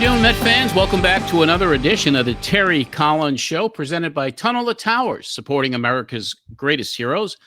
doing, Met fans? Welcome back to another edition of the Terry Collins Show, presented by Tunnel of Towers, supporting America's greatest heroes.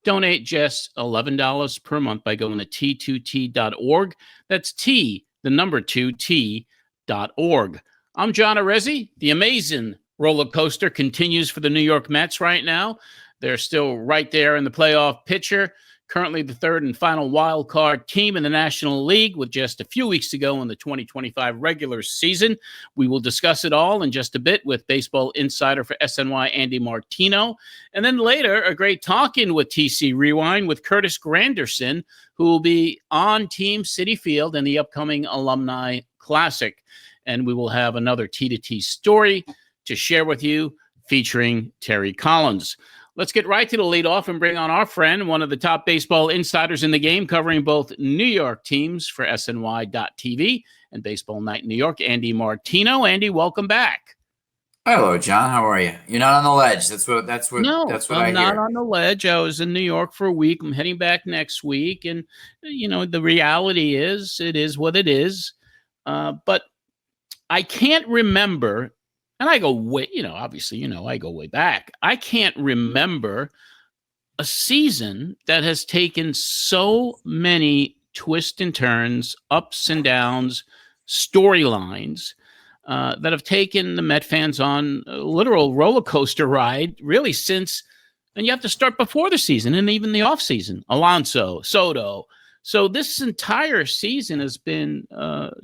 Donate just $11 per month by going to t2t.org. That's T, the number 2t.org. I'm John Arezzi. The amazing roller coaster continues for the New York Mets right now. They're still right there in the playoff picture. Currently the third and final wild card team in the National League with just a few weeks to go in the 2025 regular season. We will discuss it all in just a bit with baseball insider for SNY, Andy Martino. And then later, a great Talkin with TC Rewind with Curtis Granderson, who will be on Team Citi Field in the upcoming Alumni Classic. And we will have another T2T story to share with you featuring Terry Collins. Let's get right to the leadoff and bring on our friend, one of the top baseball insiders in the game, covering both New York teams for SNY.TV and Baseball Night in New York, Andy Martino. Andy, welcome back. Hello, John. How are you? You're not on the ledge. That's what I hear. I'm not on the ledge. I was in New York for a week. I'm heading back next week. And, you know, the reality is, it is what it is. But I can't remember. And I go way, obviously, I go way back. I can't remember a season that has taken so many twists and turns, ups and downs, storylines that have taken the Met fans on a literal roller coaster ride, really since, and you have to start before the season and even the offseason. Alonso, Soto. So this entire season has been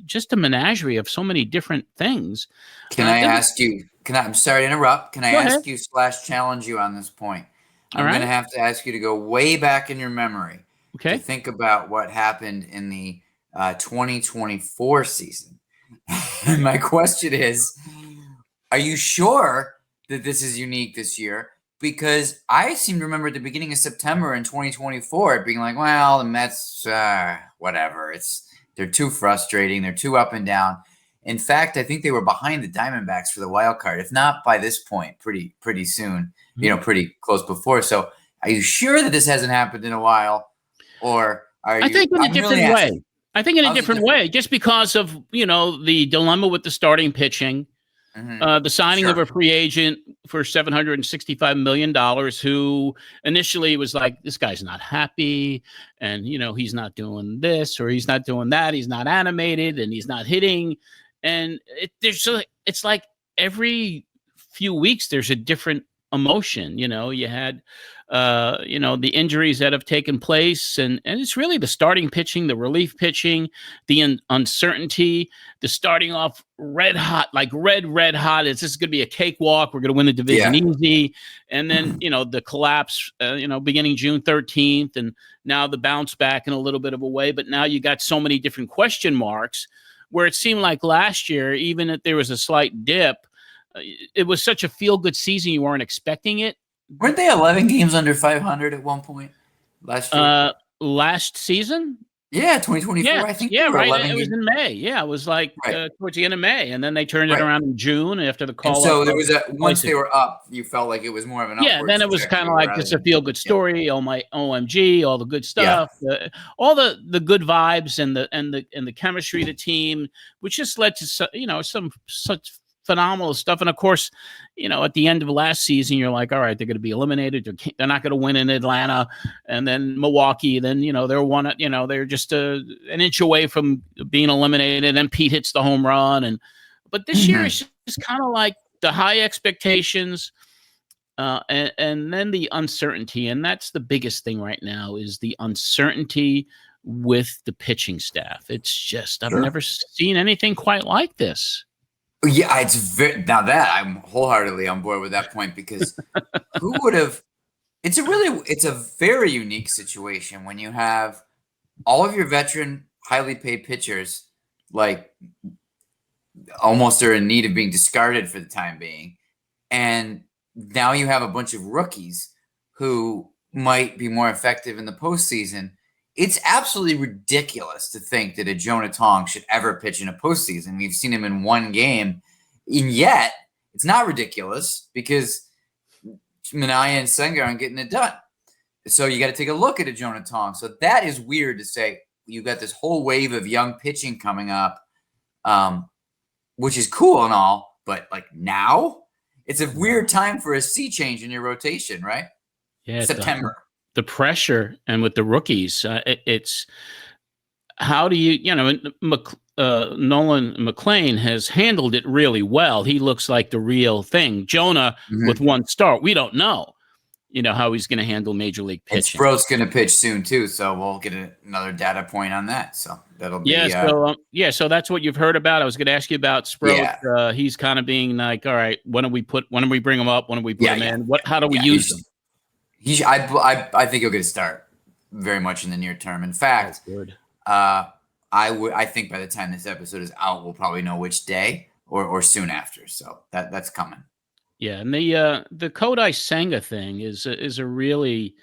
just a menagerie of so many different things. Can I ask you? I'm sorry to interrupt. Can I ask you / challenge you on this point? I'm going to have to ask you to go way back in your memory to think about what happened in the 2024 season. And my question is, are you sure that this is unique this year? Because I seem to remember at the beginning of September in 2024 it being like, well, the Mets, whatever. They're too frustrating. They're too up and down. In fact, I think they were behind the Diamondbacks for the wild card, if not by this point, pretty soon, pretty close before. So are you sure that this hasn't happened in a while? Or are you? I think in a different way. I think in a different way, just because of, the dilemma with the starting pitching. The signing of a free agent for $765 million who initially was like, this guy's not happy and, he's not doing this or he's not doing that. He's not animated and he's not hitting. And it's like every few weeks there's a different emotion. You had, the injuries that have taken place and it's really the starting pitching, the relief pitching, the uncertainty, the starting off red hot. This is going to be a cakewalk. We're going to win the division easy. And then, the collapse, beginning June 13th and now the bounce back in a little bit of a way. But now you got so many different question marks where it seemed like last year, even if there was a slight dip, it was such a feel-good season. You weren't expecting it. Weren't they 11 games under 500 at one point last year? Last season? Yeah, 2024. Yeah, I think. Yeah, right. It was in May. Yeah, it was like towards the end of May, and then they turned it around in June after the call. And so there was once they were up, you felt like it was more of an upward then it was kind of like just a feel-good story. Oh my OMG, all the good stuff, all the good vibes and the chemistry of the team, which just led to some such phenomenal stuff. And of course, at the end of last season, you're like, all right, they're going to be eliminated. They're not going to win in Atlanta. And then Milwaukee, then, they're just an inch away from being eliminated. And Pete hits the home run. But this year is just kind of like the high expectations and then the uncertainty. And that's the biggest thing right now is the uncertainty with the pitching staff. It's just, I've never seen anything quite like this. Yeah, now that I'm wholeheartedly on board with that point because who would have? It's a very unique situation when you have all of your veteran, highly paid pitchers like almost are in need of being discarded for the time being, and now you have a bunch of rookies who might be more effective in the postseason. It's absolutely ridiculous to think that a Jonah Tong should ever pitch in a postseason. We've seen him in one game, and yet it's not ridiculous because Minaya and Senga aren't getting it done. So you got to take a look at a Jonah Tong. So that is weird to say. You've got this whole wave of young pitching coming up. which is cool and all, but like now it's a weird time for a sea change in your rotation, right? Yeah, September. The pressure, and with the rookies, it's how do you know? Nolan McLean has handled it really well. He looks like the real thing. Jonah, with one start, we don't know, how he's going to handle major league pitching. And Sproat's going to pitch soon too, so we'll get another data point on that. So that'll be So that's what you've heard about. I was going to ask you about Sproat. Yeah. He's kind of being like, all right, when do we bring him up? When do we put him in? How do we use him? I think he'll get a start very much in the near term. In fact, I think by the time this episode is out, we'll probably know which day or soon after. So that's coming. Yeah, and the Kodai Senga thing is a really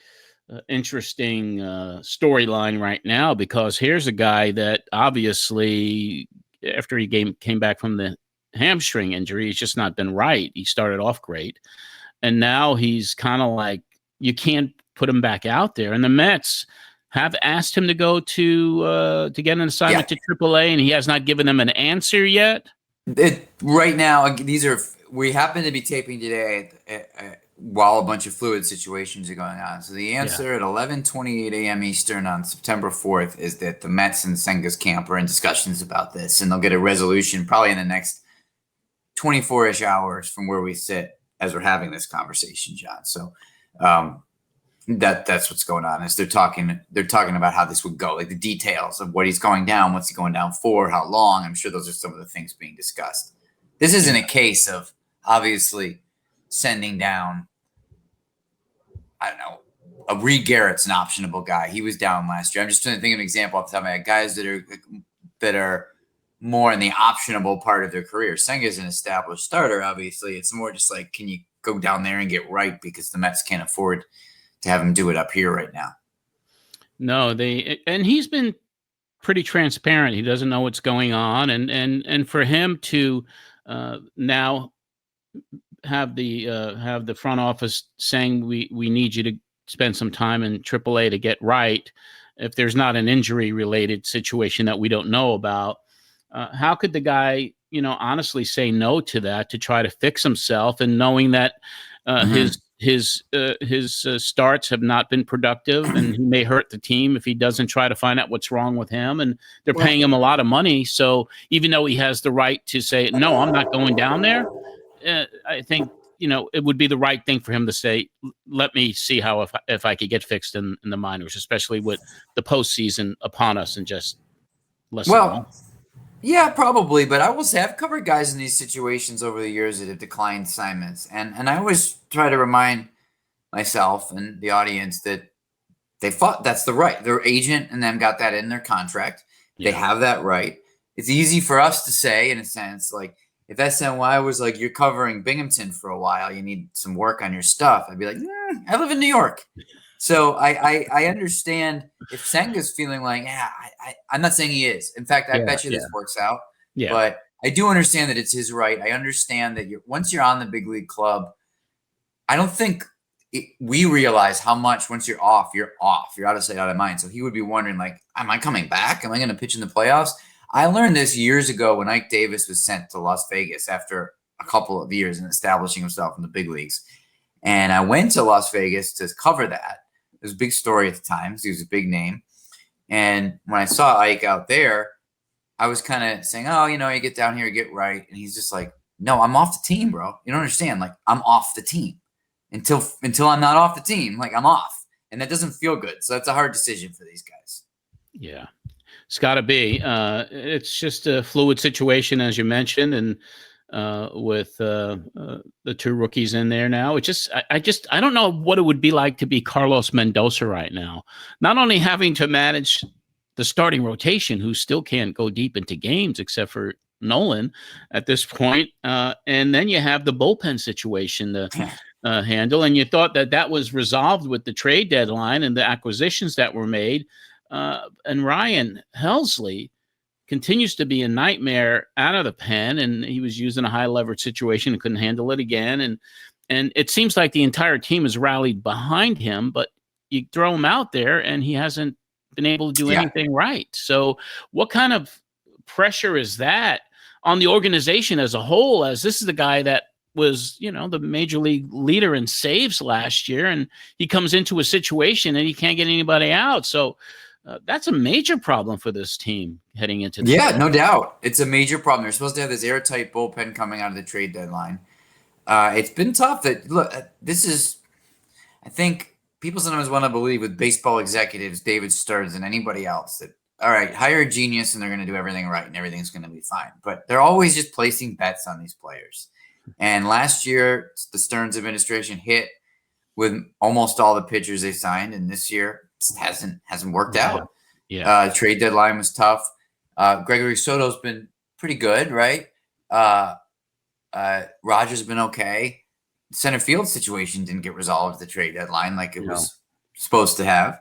interesting storyline right now, because here's a guy that obviously, after he came back from the hamstring injury, he's just not been right. He started off great, and now he's kind of like, you can't put him back out there. And the Mets have asked him to go to get an assignment to AAA, and he has not given them an answer yet. Right now, we happen to be taping today while a bunch of fluid situations are going on. So the answer at 11:28 a.m. Eastern on September 4th is that the Mets and Senga's camp are in discussions about this, and they'll get a resolution probably in the next 24-ish hours from where we sit as we're having this conversation, John. So that's what's going on. Is they're talking about how this would go, like the details of what he's going down, what's he going down for, how long. I'm sure those are some of the things being discussed. This isn't a case of obviously sending down, I don't know, a Reed Garrett's an optionable guy. He was down last year. I'm just trying to think of an example off the top of my head. Guys that are more in the optionable part of their career. Senga's an established starter, obviously. It's more just like, can you go down there and get right, because the Mets can't afford to have him do it up here right now. No, and he's been pretty transparent. He doesn't know what's going on, and for him to now have the front office saying we need you to spend some time in AAA to get right, if there's not an injury related situation that we don't know about, how could the guy honestly say no to that, to try to fix himself, and knowing that his starts have not been productive, and he may hurt the team if he doesn't try to find out what's wrong with him, and they're paying him a lot of money. So even though he has the right to say, no, I'm not going down there, I think, it would be the right thing for him to say, let me see how, if I could get fixed in the minors, especially with the postseason upon us and just less. Yeah, probably. But I will say I've covered guys in these situations over the years that have declined assignments. And I always try to remind myself and the audience that they fought. That's the right. Their agent and them got that in their contract. They have that right. It's easy for us to say, in a sense, like, if SNY was like, you're covering Binghamton for a while, you need some work on your stuff, I'd be like, I live in New York. So I understand if Senga's feeling like, I'm not saying he is. In fact, I bet you this works out. Yeah. But I do understand that it's his right. I understand that once you're on the big league club, I don't think we realize how much once you're off. You're out of sight, out of mind. So he would be wondering, like, am I coming back? Am I going to pitch in the playoffs? I learned this years ago when Ike Davis was sent to Las Vegas after a couple of years and establishing himself in the big leagues. And I went to Las Vegas to cover that. It was a big story at the time. He was a big name. And when I saw Ike out there, I was kind of saying, oh, you get down here, get right. And he's just like, no, I'm off the team, bro. You don't understand. Like, I'm off the team until I'm not off the team. Like, I'm off. And that doesn't feel good. So that's a hard decision for these guys. Yeah. It's got to be. It's just a fluid situation, as you mentioned, and with the two rookies in there now, I don't know what it would be like to be Carlos Mendoza right now. Not only having to manage the starting rotation, who still can't go deep into games except for Nolan at this point, and then you have the bullpen situation to handle. And you thought that was resolved with the trade deadline and the acquisitions that were made. And Ryan Helsley continues to be a nightmare out of the pen, and he was used in a high leverage situation and couldn't handle it again. And it seems like the entire team has rallied behind him, but you throw him out there and he hasn't been able to do anything right. So what kind of pressure is that on the organization as a whole, as this is the guy that was, the major league leader in saves last year, and he comes into a situation and he can't get anybody out. So that's a major problem for this team heading into the Yeah, no doubt. It's a major problem. They're supposed to have this airtight bullpen coming out of the trade deadline. It's been tough. I think people sometimes want to believe with baseball executives, David Stearns and anybody else, that, all right, hire a genius and they're going to do everything right and everything's going to be fine. But they're always just placing bets on these players. And last year, the Stearns administration hit with almost all the pitchers they signed, and this year it hasn't worked out. Yeah. Trade deadline was tough. Gregory Soto's been pretty good, right? Rogers has been okay. Center field situation didn't get resolved at the trade deadline like it was supposed to have.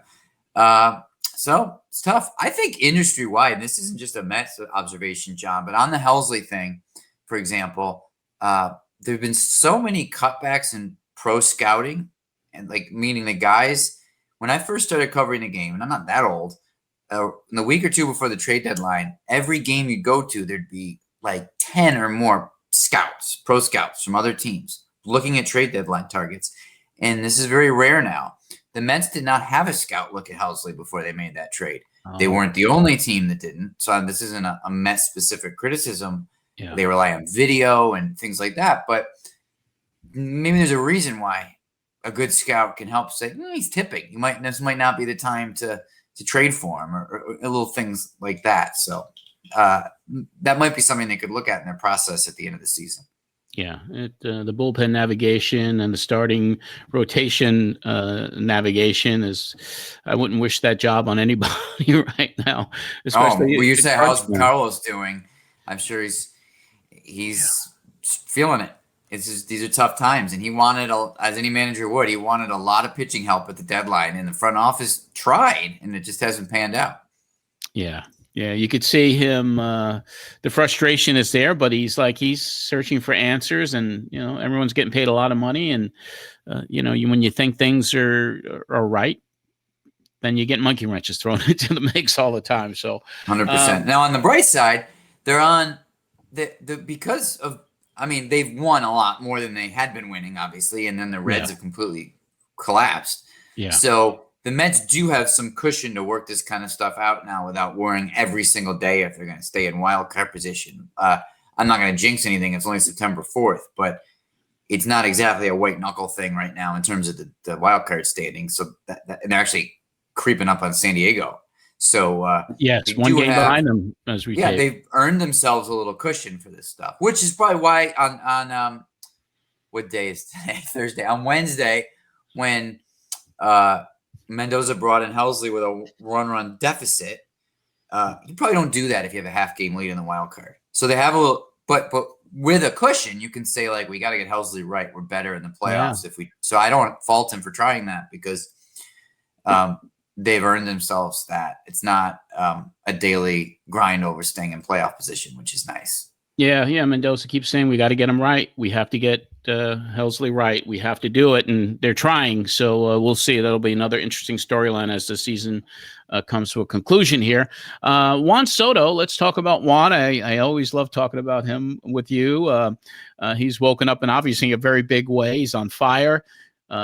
So it's tough. I think industry-wide, and this isn't just a Mets observation, John, but on the Helsley thing, for example, there have been so many cutbacks in pro scouting, and meaning the guys. When I first started covering the game, and I'm not that old, in the week or two before the trade deadline, every game you go to, there'd be 10 or more scouts, pro scouts from other teams looking at trade deadline targets. And this is very rare now. The Mets did not have a scout look at Helsley before they made that trade. They weren't the only team that didn't. So this isn't a Mets-specific criticism. Yeah. They rely on video and things like that. But maybe there's a reason why a good scout can help say, he's tipping. This might not be the time to trade for him or little things like that. So that might be something they could look at in their process at the end of the season. Yeah, the bullpen navigation and the starting rotation navigation I wouldn't wish that job on anybody right now. Especially you say how's Carlos doing? I'm sure he's feeling it. These are tough times, and he wanted, as any manager would, he wanted a lot of pitching help at the deadline, and the front office tried, and it just hasn't panned out. Yeah. Yeah, you could see him. The frustration is there, but he's searching for answers, and everyone's getting paid a lot of money, and when you think things are right, then you get monkey wrenches thrown into the mix all the time. So 100%. Now on the bright side, they're on because of. I mean, they've won a lot more than they had been winning, obviously, and then the Reds have completely collapsed. Yeah. So the Mets do have some cushion to work this kind of stuff out now without worrying every single day if they're going to stay in wild card position. I'm not going to jinx anything. It's only September 4th, but it's not exactly a white knuckle thing right now in terms of the wild card standing. So and they're actually creeping up on San Diego. So it's one game behind them as we tape. They've earned themselves a little cushion for this stuff, which is probably why on what day is today? Thursday. On Wednesday, when Mendoza brought in Helsley with a run deficit. You probably don't do that if you have a half game lead in the wild card. So they have a little, but with a cushion, you can say we got to get Helsley right. We're better in the playoffs So I don't fault him for trying that because they've earned themselves that. It's not a daily grind over staying in playoff position, which is nice. Yeah. Mendoza keeps saying we got to get him right. We have to get Helsley right. We have to do it, and they're trying. So we'll see. That'll be another interesting storyline as the season comes to a conclusion here. Juan Soto, let's talk about Juan. I always love talking about him with you. He's woken up in obviously a very big way. He's on fire.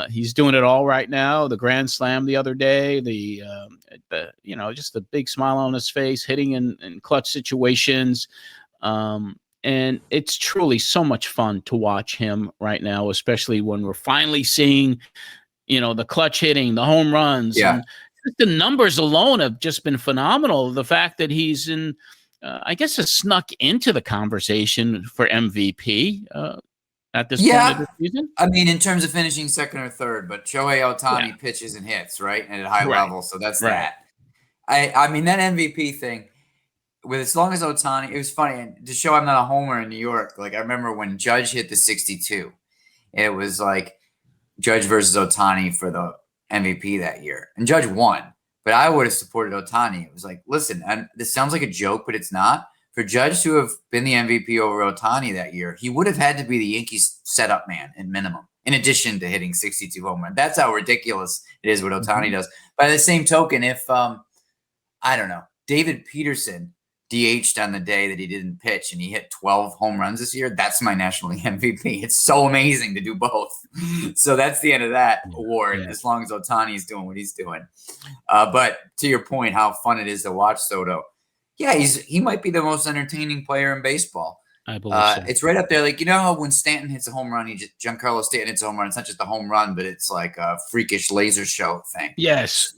He's doing it all right now. The grand slam the other day, just the big smile on his face, hitting in clutch situations. And it's truly so much fun to watch him right now, especially when we're finally seeing, the clutch hitting, the home runs. Yeah. And the numbers alone have just been phenomenal. The fact that he's I guess has snuck into the conversation for MVP at this point of the season. I mean, in terms of finishing second or third, but Shohei Ohtani pitches and hits, right? And at a high level. So that's that. I mean, that MVP thing, with as long as Ohtani, it was funny. And to show I'm not a homer in New York, I remember when Judge hit the 62, it was Judge versus Ohtani for the MVP that year. And Judge won, but I would have supported Ohtani. It was listen, and this sounds like a joke, but it's not. For Judge to have been the MVP over Ohtani that year, he would have had to be the Yankees setup man at minimum, in addition to hitting 62 home runs. That's how ridiculous it is what Ohtani does. By the same token, if, I don't know, David Peterson DH'd on the day that he didn't pitch and he hit 12 home runs this year, that's my National League MVP. It's so amazing to do both. So that's the end of that award, as long as Ohtani's doing what he's doing. But to your point, how fun it is to watch Soto. Yeah, he might be the most entertaining player in baseball. I believe so. It's right up there. Like, you know how when Stanton hits a home run, Giancarlo Stanton hits a home run. It's not just a home run, but it's like a freakish laser show thing. Yes.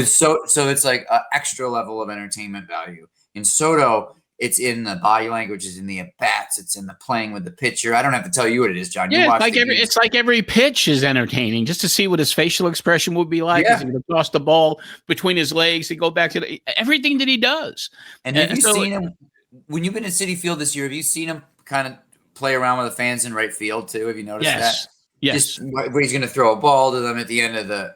So it's like an extra level of entertainment value. In Soto, it's in the body language, it's in the at-bats, it's in the playing with the pitcher. I don't have to tell you what it is, John. Yeah, it's like every pitch is entertaining, just to see what his facial expression would be like. He's going to toss the ball between his legs to go back to everything that he does. And have you seen him when you've been at Citi Field this year? Have you seen him kind of play around with the fans in right field too? Have you noticed that? Yes. Just where he's going to throw a ball to them at the end of the,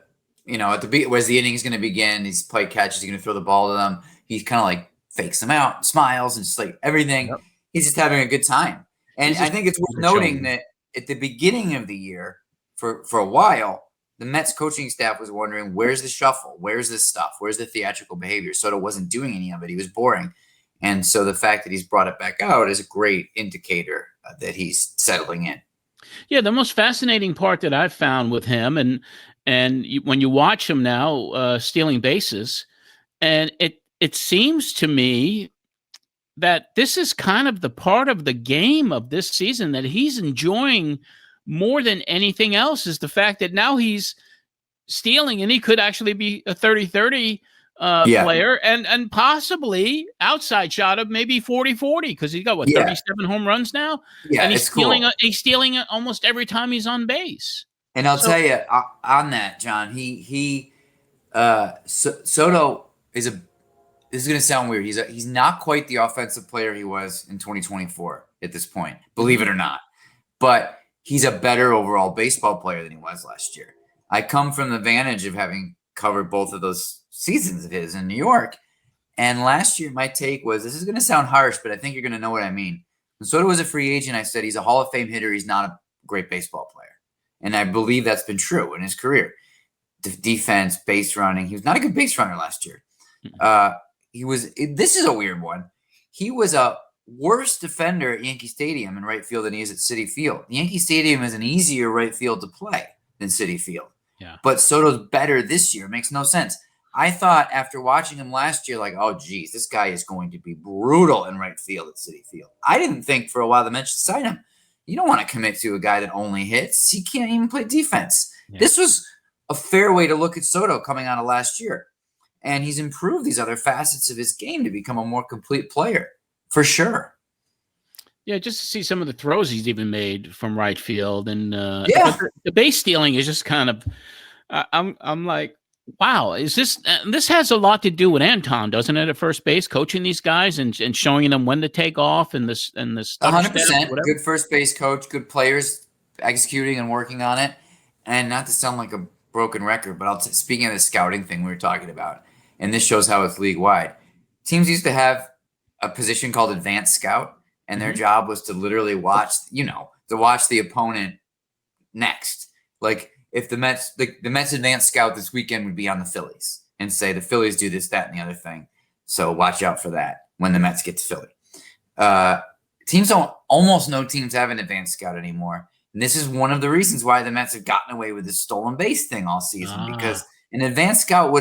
where's the inning is going to begin. He's play catch. He's going to throw the ball to them. He's kind of like fakes them out, smiles, and just like everything. Yep. He's just having a good time. And I think it's worth noting that at the beginning of the year, for a while, the Mets coaching staff was wondering, where's the shuffle? Where's this stuff? Where's the theatrical behavior? Soto wasn't doing any of it. He was boring. And so the fact that he's brought it back out is a great indicator that he's settling in. Yeah, the most fascinating part that I've found with him, and when you watch him now stealing bases, and it seems to me that this is kind of the part of the game of this season that he's enjoying more than anything else, is the fact that now he's stealing and he could actually be a 30-30 player and possibly outside shot of maybe 40-40, because he's got 37 home runs now. Yeah, and he's stealing almost every time he's on base. And I'll tell you on that, John, Soto is this is going to sound weird. He's not quite the offensive player he was in 2024 at this point, believe it or not. But he's a better overall baseball player than he was last year. I come from the vantage of having covered both of those seasons of his in New York. And last year, my take was, this is going to sound harsh, but I think you're going to know what I mean. When Soto was a free agent, I said he's a Hall of Fame hitter. He's not a great baseball player. And I believe that's been true in his career. Defense, base running. He was not a good base runner last year. This is a weird one. He was a worse defender at Yankee Stadium in right field than he is at Citi Field. Yankee Stadium is an easier right field to play than Citi Field. Yeah. But Soto's better this year. It makes no sense. I thought after watching him last year, like, oh, geez, this guy is going to be brutal in right field at Citi Field. I didn't think for a while the Mets should sign him. You don't want to commit to a guy that only hits. He can't even play defense. Yeah. This was a fair way to look at Soto coming out of last year. And he's improved these other facets of his game to become a more complete player, for sure. Yeah, just to see some of the throws he's even made from right field, and the base stealing is just kind of. I'm like, wow, is this? This has a lot to do with Anton, doesn't it? At first base, coaching these guys and showing them when to take off and this 100%. Good first base coach, good players executing and working on it, and not to sound like a broken record, but speaking of the scouting thing we were talking about. And this shows how it's league-wide. Teams used to have a position called advanced scout, and their job was to literally watch the opponent next. Like if the Mets advanced scout this weekend would be on the Phillies and say the Phillies do this, that, and the other thing. So watch out for that when the Mets get to Philly. Almost no teams have an advanced scout anymore. And this is one of the reasons why the Mets have gotten away with this stolen base thing all season, because an advanced scout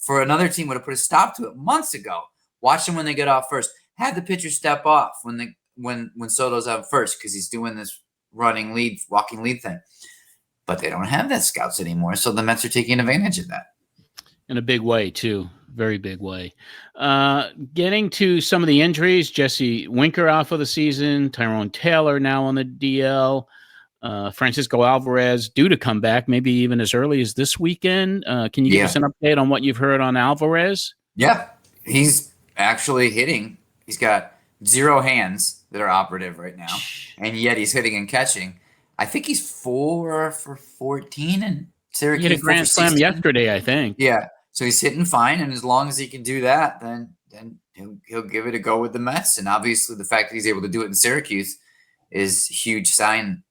for another team would have put a stop to it months ago. Watch them when they get off first. Have the pitcher step off when Soto's out first, because he's doing this walking lead thing. But they don't have that scouts anymore, so the Mets are taking advantage of that. In a big way, too. Very big way. Getting to some of the injuries, Jesse Winker out for the season, Tyrone Taylor now on the DL, Francisco Alvarez due to come back maybe even as early as this weekend. Can you give us an update on what you've heard on Alvarez? Yeah, he's actually hitting. He's got 0 hands that are operative right now, and yet he's hitting and catching. I think he's 4 for 14 in Syracuse. He hit a grand slam yesterday, I think. Yeah, so he's hitting fine, and as long as he can do that, then he'll give it a go with the Mets. And obviously the fact that he's able to do it in Syracuse is a huge sign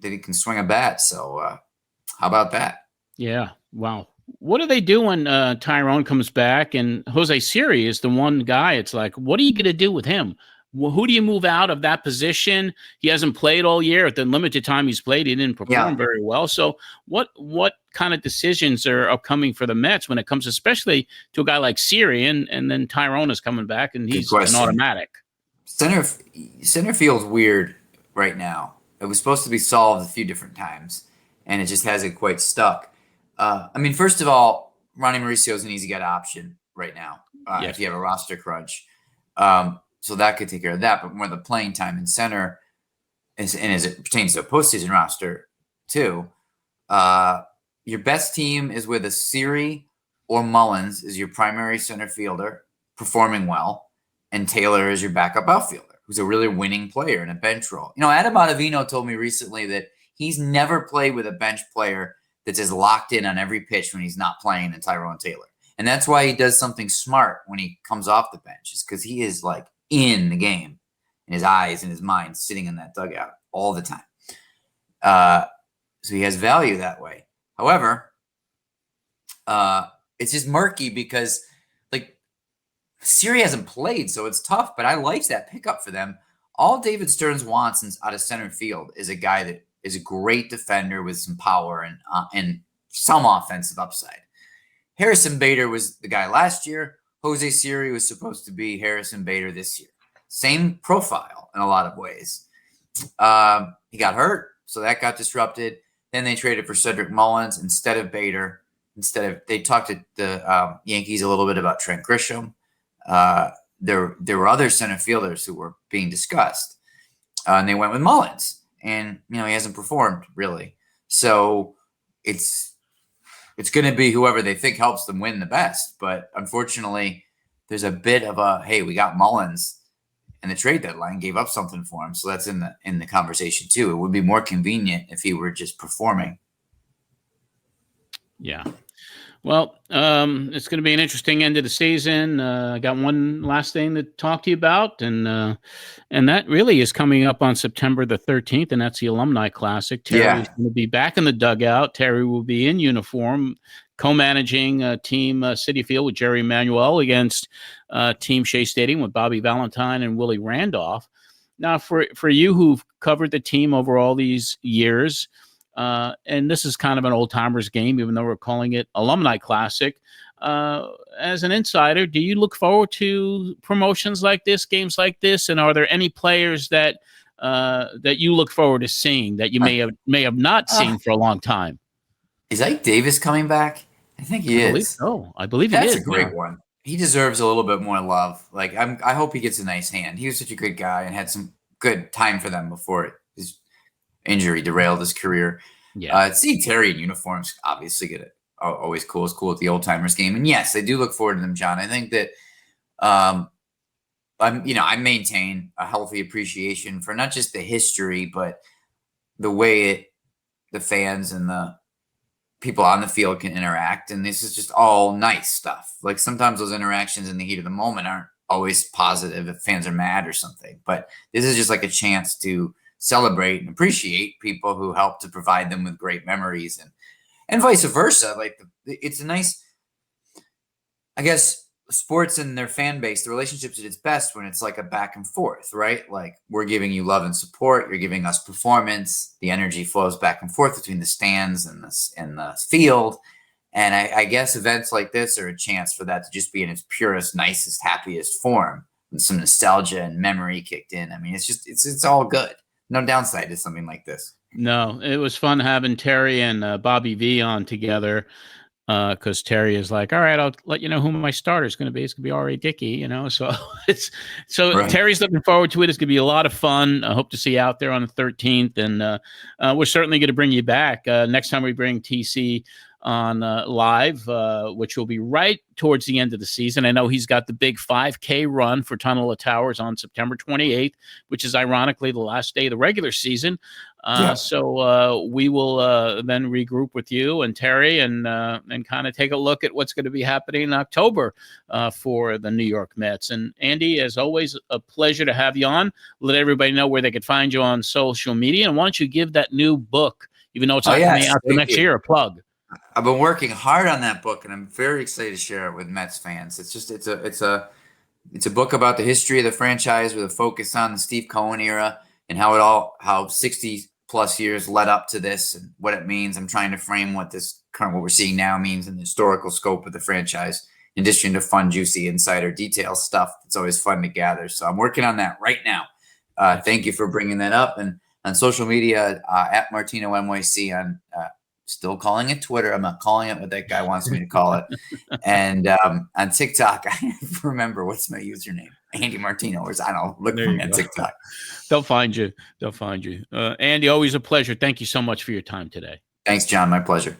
that he can swing a bat. So how about that? Yeah. Wow. What do they do when Tyrone comes back and Jose Siri is the one guy? It's like, what are you going to do with him? Who do you move out of that position? He hasn't played all year. At the limited time he's played, he didn't perform very well. So what kind of decisions are upcoming for the Mets when it comes especially to a guy like Siri and then Tyrone is coming back and he's an automatic? Center field's weird right now. It was supposed to be solved a few different times, and it just hasn't quite stuck. I mean, first of all, Ronnie Mauricio is an easy get option right now if you have a roster crunch. So that could take care of that. But more the playing time in center, and as it pertains to a postseason roster too, your best team is with a Siri or Mullins is your primary center fielder performing well, and Taylor is your backup outfielder who's a really winning player in a bench role. You know, Adam Ottavino told me recently that he's never played with a bench player that's as locked in on every pitch when he's not playing than Tyrone Taylor. And that's why he does something smart when he comes off the bench, is because he is like in the game, and his eyes and his mind sitting in that dugout all the time. So he has value that way. However, it's just murky because like Siri hasn't played, so it's tough, but I like that pickup for them. All David Stearns wants out of center field is a guy that is a great defender with some power and some offensive upside. Harrison Bader was the guy last year. Jose Siri was supposed to be Harrison Bader this year. Same profile in a lot of ways. He got hurt, so that got disrupted. Then they traded for Cedric Mullins instead of Bader. They talked to the Yankees a little bit about Trent Grisham. There were other center fielders who were being discussed, and they went with Mullins. And, you know, he hasn't performed really. So it's going to be whoever they think helps them win the best. But unfortunately, there's a bit of a, hey, we got Mullins and the trade deadline gave up something for him. So that's in the conversation too. It would be more convenient if he were just performing. Yeah. Well, it's going to be an interesting end of the season. I got one last thing to talk to you about, and that really is coming up on September the 13th, and that's the Alumni Classic. Terry's going to be back in the dugout. Terry will be in uniform, co-managing Team Citi Field with Jerry Manuel against Team Shea Stadium with Bobby Valentine and Willie Randolph. Now, for you who've covered the team over all these years, and this is kind of an old-timers game, even though we're calling it Alumni Classic. As an insider, do you look forward to promotions like this, games like this? And are there any players that you look forward to seeing that you may have not seen for a long time? Is Ike Davis coming back? I think he is. I believe he is. That's a great one. He deserves a little bit more love. Like I hope he gets a nice hand. He was such a good guy and had some good time for them before his injury derailed his career. Yeah. See Terry in uniforms, obviously always cool. It's cool at the old timers game. And yes, I do look forward to them, John. I think that I maintain a healthy appreciation for not just the history, but the way the fans and the people on the field can interact. And this is just all nice stuff. Like sometimes those interactions in the heat of the moment aren't always positive if fans are mad or something. But this is just like a chance to celebrate and appreciate people who help to provide them with great memories and vice versa. Like it's a nice, I guess, sports and their fan base, the relationships at its best when it's like a back and forth, right? Like we're giving you love and support. You're giving us performance. The energy flows back and forth between the stands and the field. And I guess events like this are a chance for that to just be in its purest, nicest, happiest form, and some nostalgia and memory kicked in. I mean, it's all good. No downside to something like this. No, it was fun having Terry and Bobby V on together because Terry is like, all right, I'll let you know who my starter is going to be. It's going to be R.A. Dickey, you know. So right. Terry's looking forward to it. It's going to be a lot of fun. I hope to see you out there on the 13th, and we're certainly going to bring you back next time we bring TC on live, which will be right towards the end of the season. I know he's got the big 5K run for Tunnel of Towers on September 28th, which is ironically the last day of the regular season. So we will then regroup with you and Terry and kind of take a look at what's going to be happening in October for the New York Mets. And Andy, as always, a pleasure to have you on. Let everybody know where they could find you on social media. And why don't you give that new book, even though it's not coming out the next year, a plug? I've been working hard on that book, and I'm very excited to share it with Mets fans. It's a book about the history of the franchise with a focus on the Steve Cohen era and how 60 plus years led up to this and what it means. I'm trying to frame what we're seeing now means in the historical scope of the franchise, in addition to fun, juicy insider detail stuff. It's always fun to gather. So I'm working on that right now. Thank you for bringing that up. And on social media, at Martino NYC on still calling it Twitter. I'm not calling it what that guy wants me to call it. And on TikTok, I remember what's my username, Andy Martino, or I don't know, look for me on TikTok. They'll find you. Andy, always a pleasure. Thank you so much for your time today. Thanks, John. My pleasure.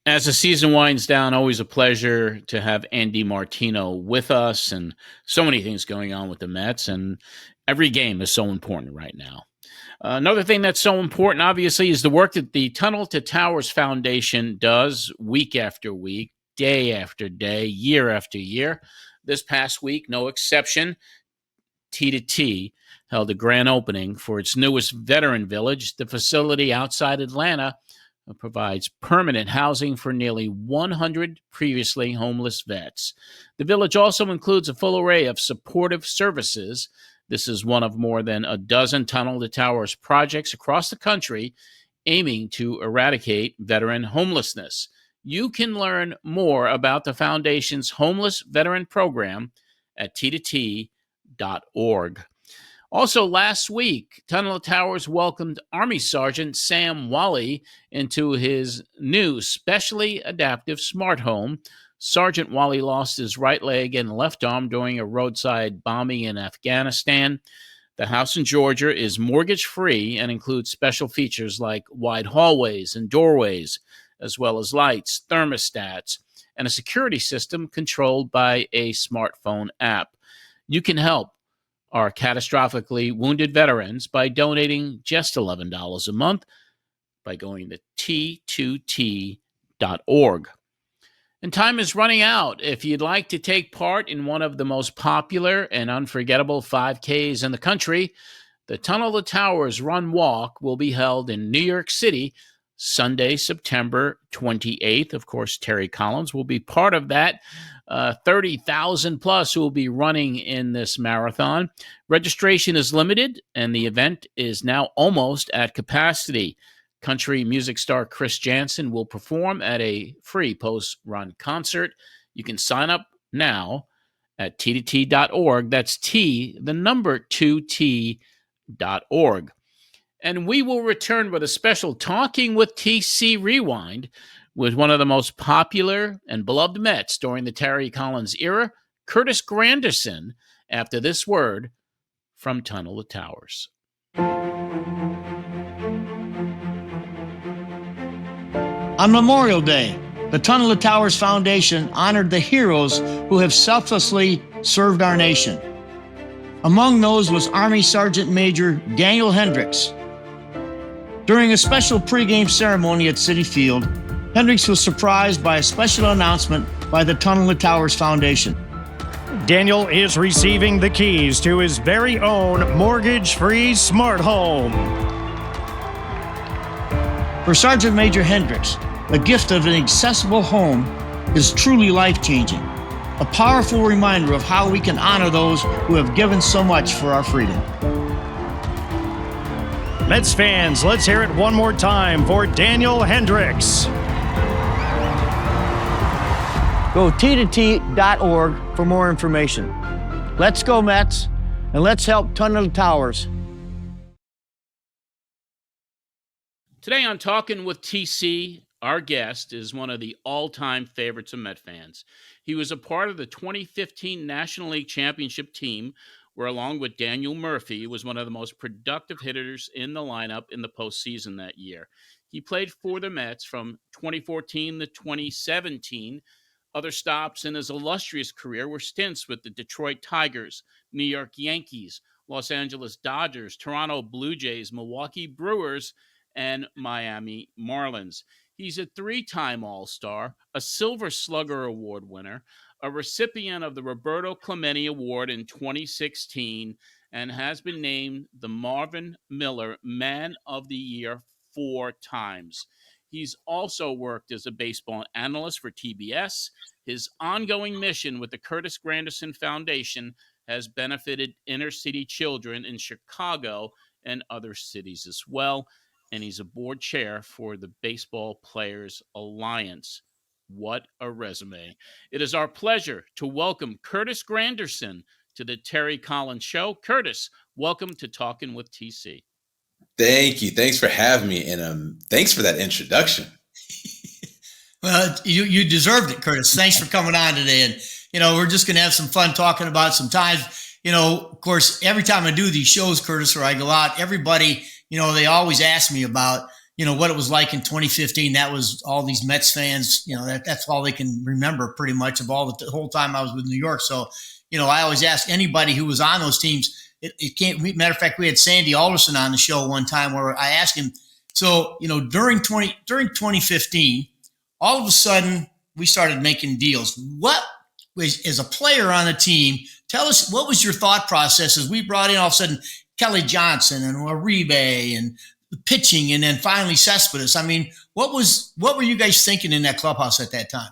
As the season winds down, always a pleasure to have Andy Martino with us, and so many things going on with the Mets, and every game is so important right now. Another thing that's so important, obviously, is the work that the Tunnel to Towers Foundation does week after week, day after day, year after year. This past week, no exception, T2T held a grand opening for its newest veteran village. The facility outside Atlanta provides permanent housing for nearly 100 previously homeless vets. The village also includes a full array of supportive services. This is one of more than a dozen Tunnel to Towers projects across the country aiming to eradicate veteran homelessness. You can learn more about the Foundation's Homeless Veteran Program at t2t.org. Also, last week, Tunnel to Towers welcomed Army Sergeant Sam Wally into his new specially adaptive smart home. Sergeant Wally lost his right leg and left arm during a roadside bombing in Afghanistan. The house in Georgia is mortgage-free and includes special features like wide hallways and doorways, as well as lights, thermostats, and a security system controlled by a smartphone app. You can help our catastrophically wounded veterans by donating just $11 a month by going to t2t.org. And time is running out. If you'd like to take part in one of the most popular and unforgettable 5Ks in the country, the Tunnel to Towers Run Walk will be held in New York City Sunday, September 28th. Of course, Terry Collins will be part of that. 30,000 plus who will be running in this marathon. Registration is limited, and the event is now almost at capacity. Country music star Chris Jansen will perform at a free post-run concert. You can sign up now at t2t.org. That's t2t.org. And we will return with a special Talking with TC Rewind with one of the most popular and beloved Mets during the Terry Collins era, Curtis Granderson, after this word from Tunnel to Towers. On Memorial Day, the Tunnel to Towers Foundation honored the heroes who have selflessly served our nation. Among those was Army Sergeant Major Daniel Hendricks. During a special pregame ceremony at Citi Field, Hendricks was surprised by a special announcement by the Tunnel to Towers Foundation. Daniel is receiving the keys to his very own mortgage-free smart home. For Sergeant Major Hendricks, the gift of an accessible home is truly life-changing, a powerful reminder of how we can honor those who have given so much for our freedom. Mets fans, let's hear it one more time for Daniel Hendricks. Go t2t.org for more information. Let's go, Mets, and let's help Tunnel to Towers. Today on Talking with TC, our guest is one of the all-time favorites of Met fans. He was a part of the 2015 National League Championship team, where along with Daniel Murphy, was one of the most productive hitters in the lineup in the postseason that year. He played for the Mets from 2014 to 2017. Other stops in his illustrious career were stints with the Detroit Tigers, New York Yankees, Los Angeles Dodgers, Toronto Blue Jays, Milwaukee Brewers, and Miami Marlins. He's a three-time All-Star, a Silver Slugger Award winner, a recipient of the Roberto Clemente Award in 2016, and has been named the Marvin Miller Man of the Year 4 times. He's also worked as a baseball analyst for TBS. His ongoing mission with the Curtis Granderson Foundation has benefited inner city children in Chicago and other cities as well. And he's a board chair for the Baseball Players Alliance. What a resume. It is our pleasure to welcome Curtis Granderson to the Terry Collins Show. Curtis, welcome to Talkin' with TC. Thank you. Thanks for having me. And thanks for that introduction. Well, you deserved it, Curtis. Thanks for coming on today. And, we're just going to have some fun talking about some times. Of course, every time I do these shows, Curtis, or I go out, everybody, they always ask me about, what it was like in 2015. That was all these Mets fans, that's all they can remember pretty much of all the whole time I was with New York. So, I always ask anybody who was on those teams. It can't. Matter of fact, we had Sandy Alderson on the show one time where I asked him. So during 2015, all of a sudden we started making deals. What was, as a player on the team, tell us what was your thought process as we brought in all of a sudden Kelly Johnson and Uribe and the pitching, and then finally Cespedes. I mean, what were you guys thinking in that clubhouse at that time?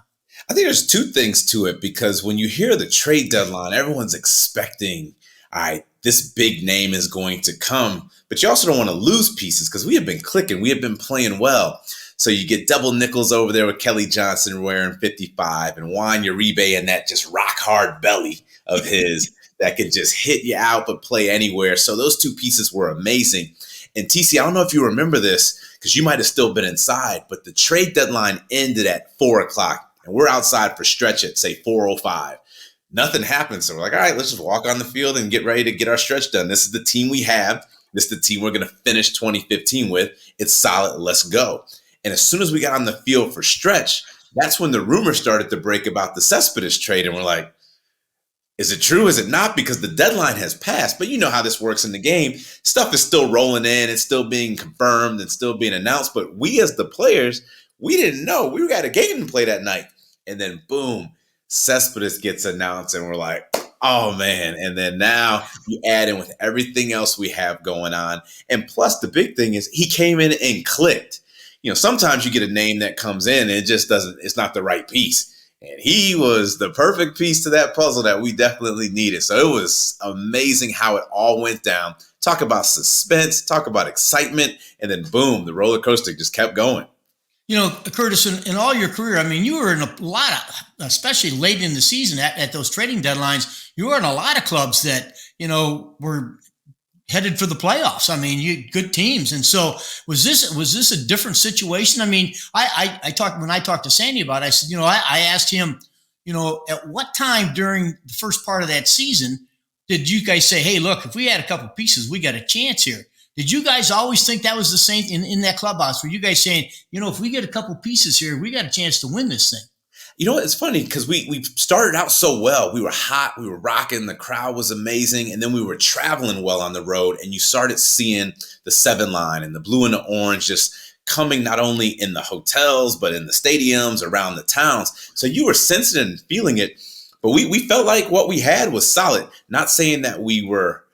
I think there's two things to it, because when you hear the trade deadline, everyone's expecting, all right, this big name is going to come, but you also don't want to lose pieces, because we have been clicking. We have been playing well. So you get double nickels over there with Kelly Johnson wearing 55 and Juan Uribe and that just rock hard belly of his that could just hit you out but play anywhere. So those two pieces were amazing. And TC, I don't know if you remember this, because you might have still been inside, but the trade deadline ended at 4 o'clock and we're outside for stretch at, say, 4:05. Nothing happened. So we're like, all right, let's just walk on the field and get ready to get our stretch done. This is the team we have. This is the team we're going to finish 2015 with. It's solid. Let's go. And as soon as we got on the field for stretch, that's when the rumor started to break about the Cespedes trade. And we're like, is it true? Is it not? Because the deadline has passed. But you know how this works in the game. Stuff is still rolling in. It's still being confirmed and still being announced. But we as the players, we didn't know. We got a game to play that night. And then boom, Cespedes gets announced. And we're like, oh, man. And then now you add in with everything else we have going on. And plus the big thing is he came in and clicked. Sometimes you get a name that comes in and it just doesn't, it's not the right piece. And he was the perfect piece to that puzzle that we definitely needed. So it was amazing how it all went down. Talk about suspense, talk about excitement, and then boom, the roller coaster just kept going. Curtis, in all your career, I mean, you were in a lot of, especially late in the season at those trading deadlines, you were in a lot of clubs that, were headed for the playoffs. I mean, you good teams. And so was this a different situation? I mean, I talked to Sandy about it, I said, I asked him, at what time during the first part of that season did you guys say, hey, look, if we had a couple pieces, we got a chance here? Did you guys always think that was the same in that clubhouse? Were you guys saying, if we get a couple pieces here, we got a chance to win this thing? It's funny because we started out so well. We were hot. We were rocking. The crowd was amazing. And then we were traveling well on the road. And you started seeing the 7 line and the blue and the orange just coming not only in the hotels, but in the stadiums around the towns. So you were sensing and feeling it. But we felt like what we had was solid. Not saying that we were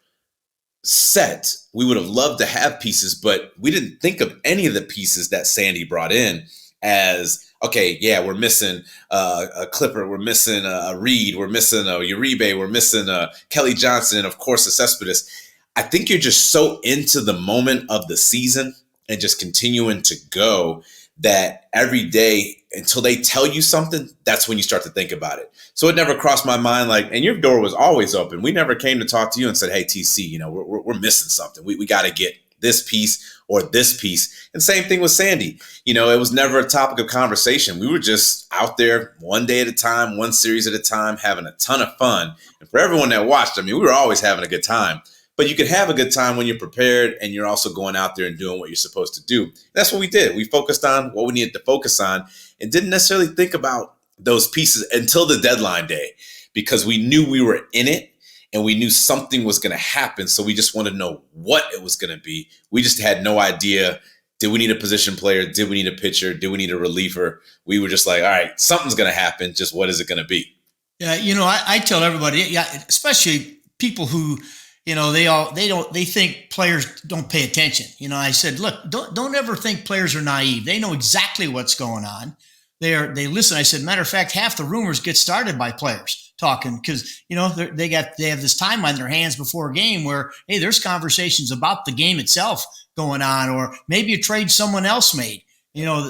set. We would have loved to have pieces, but we didn't think of any of the pieces that Sandy brought in as, okay, yeah, we're missing a Clipper, we're missing a Reed, we're missing a Uribe, we're missing a Kelly Johnson, and of course a Cespedes. I think you're just so into the moment of the season and just continuing to go that every day until they tell you something, that's when you start to think about it. So it never crossed my mind, and your door was always open. We never came to talk to you and said, hey, TC, we're missing something. We got to get this piece or this piece. And same thing with Sandy. It was never a topic of conversation. We were just out there one day at a time, one series at a time, having a ton of fun. And for everyone that watched, we were always having a good time. But you can have a good time when you're prepared and you're also going out there and doing what you're supposed to do. That's what we did. We focused on what we needed to focus on and didn't necessarily think about those pieces until the deadline day, because we knew we were in it and we knew something was going to happen. So we just wanted to know what it was going to be. We just had no idea. Did we need a position player? Did we need a pitcher? Did we need a reliever? We were just like, all right, something's going to happen. Just what is it going to be? Yeah, I tell everybody, especially people who, they think players don't pay attention. I said, look, don't ever think players are naive. They know exactly what's going on. They listen. I said, matter of fact, half the rumors get started by players talking because, they have this time on their hands before a game where, hey, there's conversations about the game itself going on, or maybe a trade someone else made,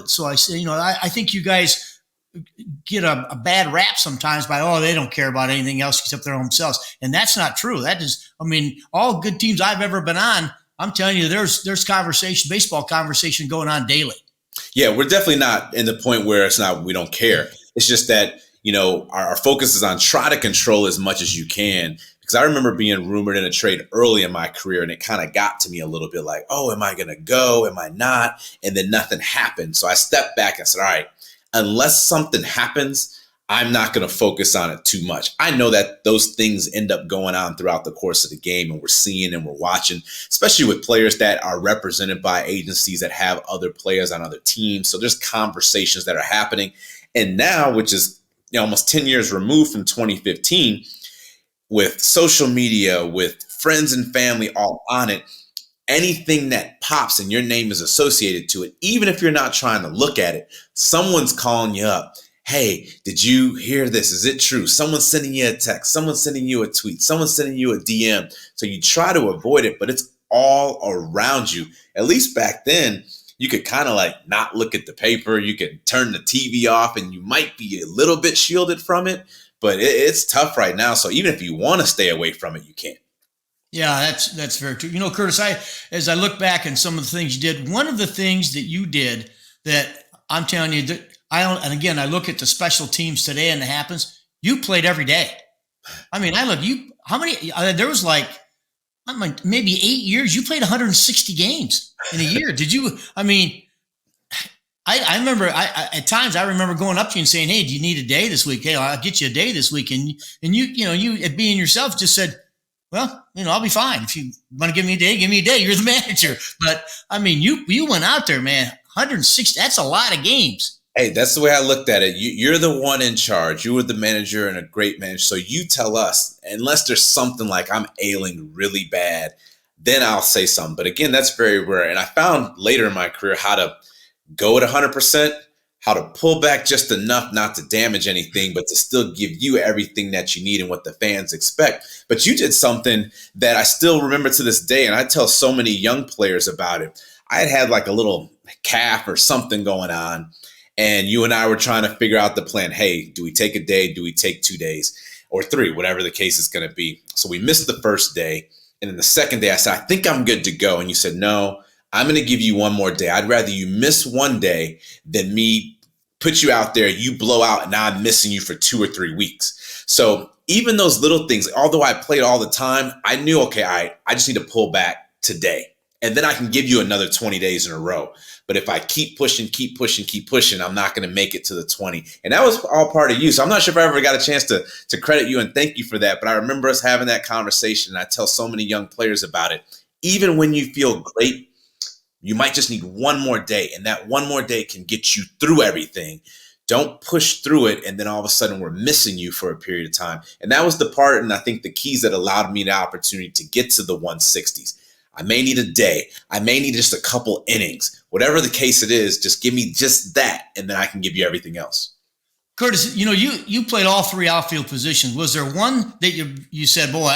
so I said, I think you guys get a bad rap sometimes by, they don't care about anything else except their own selves. And that's not true. That is, all good teams I've ever been on, I'm telling you, there's baseball conversation going on daily. Yeah, we're definitely not in the point where it's not, we don't care. It's just that, our focus is on try to control as much as you can. Because I remember being rumored in a trade early in my career, and it kind of got to me a little bit like, am I going to go? Am I not? And then nothing happened. So I stepped back and said, all right, unless something happens, I'm not going to focus on it too much. I know that those things end up going on throughout the course of the game, and we're seeing and we're watching, especially with players that are represented by agencies that have other players on other teams. So there's conversations that are happening. And now, which is almost 10 years removed from 2015, with social media, with friends and family all on it, anything that pops and your name is associated to it, even if you're not trying to look at it, someone's calling you up. Hey, did you hear this? Is it true? Someone's sending you a text. Someone's sending you a tweet. Someone's sending you a DM. So you try to avoid it, but it's all around you. At least back then, you could kind of not look at the paper. You could turn the TV off and you might be a little bit shielded from it, but it's tough right now. So even if you want to stay away from it, you can't. Yeah, that's very true. Curtis, as I look back on some of the things you did, one of the things that you did that I'm telling you that I look at the special teams today and it happens, you played every day. How many, there was maybe 8 years, you played 160 games in a year. Did you, I remember at times I remember going up to you and saying, hey, do you need a day this week? Hey, I'll get you a day this week. And you being yourself just said, well, I'll be fine. If you want to give me a day, give me a day. You're the manager. But you went out there, man, 160, that's a lot of games. Hey, that's the way I looked at it. You're the one in charge. You were the manager and a great manager. So you tell us, unless there's something like I'm ailing really bad, then I'll say something. But again, that's very rare. And I found later in my career how to go at 100%, how to pull back just enough not to damage anything, but to still give you everything that you need and what the fans expect. But you did something that I still remember to this day, and I tell so many young players about it. I had a little calf or something going on, and you and I were trying to figure out the plan. Hey, do we take a day? Do we take 2 days or 3, whatever the case is going to be? So we missed the first day. And then the second day I said, I think I'm good to go. And you said, no, I'm going to give you one more day. I'd rather you miss one day than me put you out there, you blow out, and now I'm missing you for 2 or 3 weeks. So even those little things, although I played all the time, I knew, okay, I just need to pull back today. And then I can give you another 20 days in a row. But if I keep pushing, I'm not going to make it to the 20. And that was all part of you. So I'm not sure if I ever got a chance to credit you and thank you for that. But I remember us having that conversation. And I tell so many young players about it. Even when you feel great, you might just need one more day. And that one more day can get you through everything. Don't push through it. And then all of a sudden we're missing you for a period of time. And that was the part, and I think the keys that allowed me the opportunity to get to the 160s. I may need a day. I may need just a couple innings. Whatever the case it is, just give me just that, and then I can give you everything else. Curtis, you played all 3 outfield positions. Was there one that you said, boy,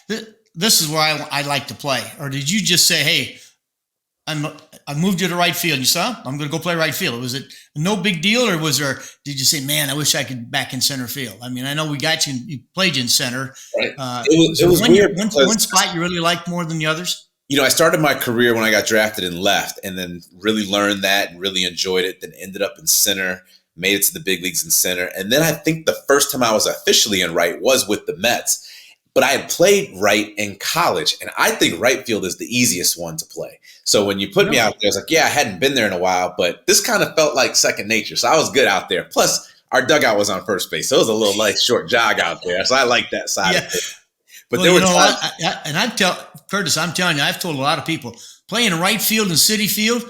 this is where I like to play? Or did you just say, hey, I moved you to right field? And you said, I'm going to go play right field. Was it no big deal, or did you say, man, I wish I could back in center field? I know we got you played you in center. Right. It was weird. One spot you really liked more than the others? I started my career when I got drafted in left, and then really learned that and really enjoyed it, then ended up in center, made it to the big leagues in center. And then I think the first time I was officially in right was with the Mets. But I had played right in college, and I think right field is the easiest one to play. So when you put me out there, I was like, yeah, I hadn't been there in a while, but this kind of felt like second nature. So I was good out there. Plus, our dugout was on first base. So it was a little short jog out there. So I like that side of it. But there were times. Curtis, I'm telling you, I've told a lot of people, playing right field and City Field,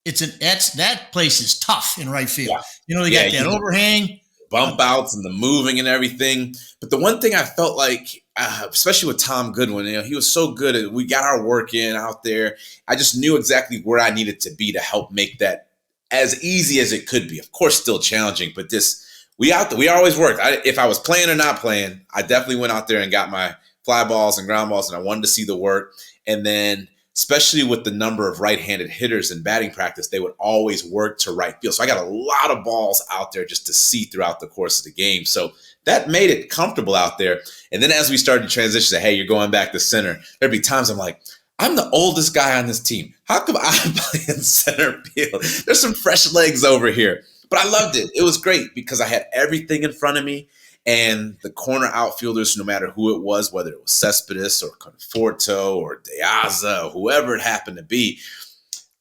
that place is tough in right field. Yeah. They got that overhang. bump outs and the moving and everything. But the one thing I felt like, especially with Tom Goodwin, he was so good. We got our work in out there. I just knew exactly where I needed to be to help make that as easy as it could be. Of course, still challenging, but we always worked. If I was playing or not playing, I definitely went out there and got my fly balls and ground balls, and I wanted to see the work. And then, especially with the number of right-handed hitters in batting practice, they would always work to right field. So I got a lot of balls out there just to see throughout the course of the game. So that made it comfortable out there. And then as we started to transition to, hey, you're going back to center, there'd be times I'm like, I'm the oldest guy on this team. How come I'm playing center field? There's some fresh legs over here. But I loved it. It was great because I had everything in front of me. And the corner outfielders, no matter who it was, whether it was Cespedes or Conforto or DiBiase or whoever it happened to be,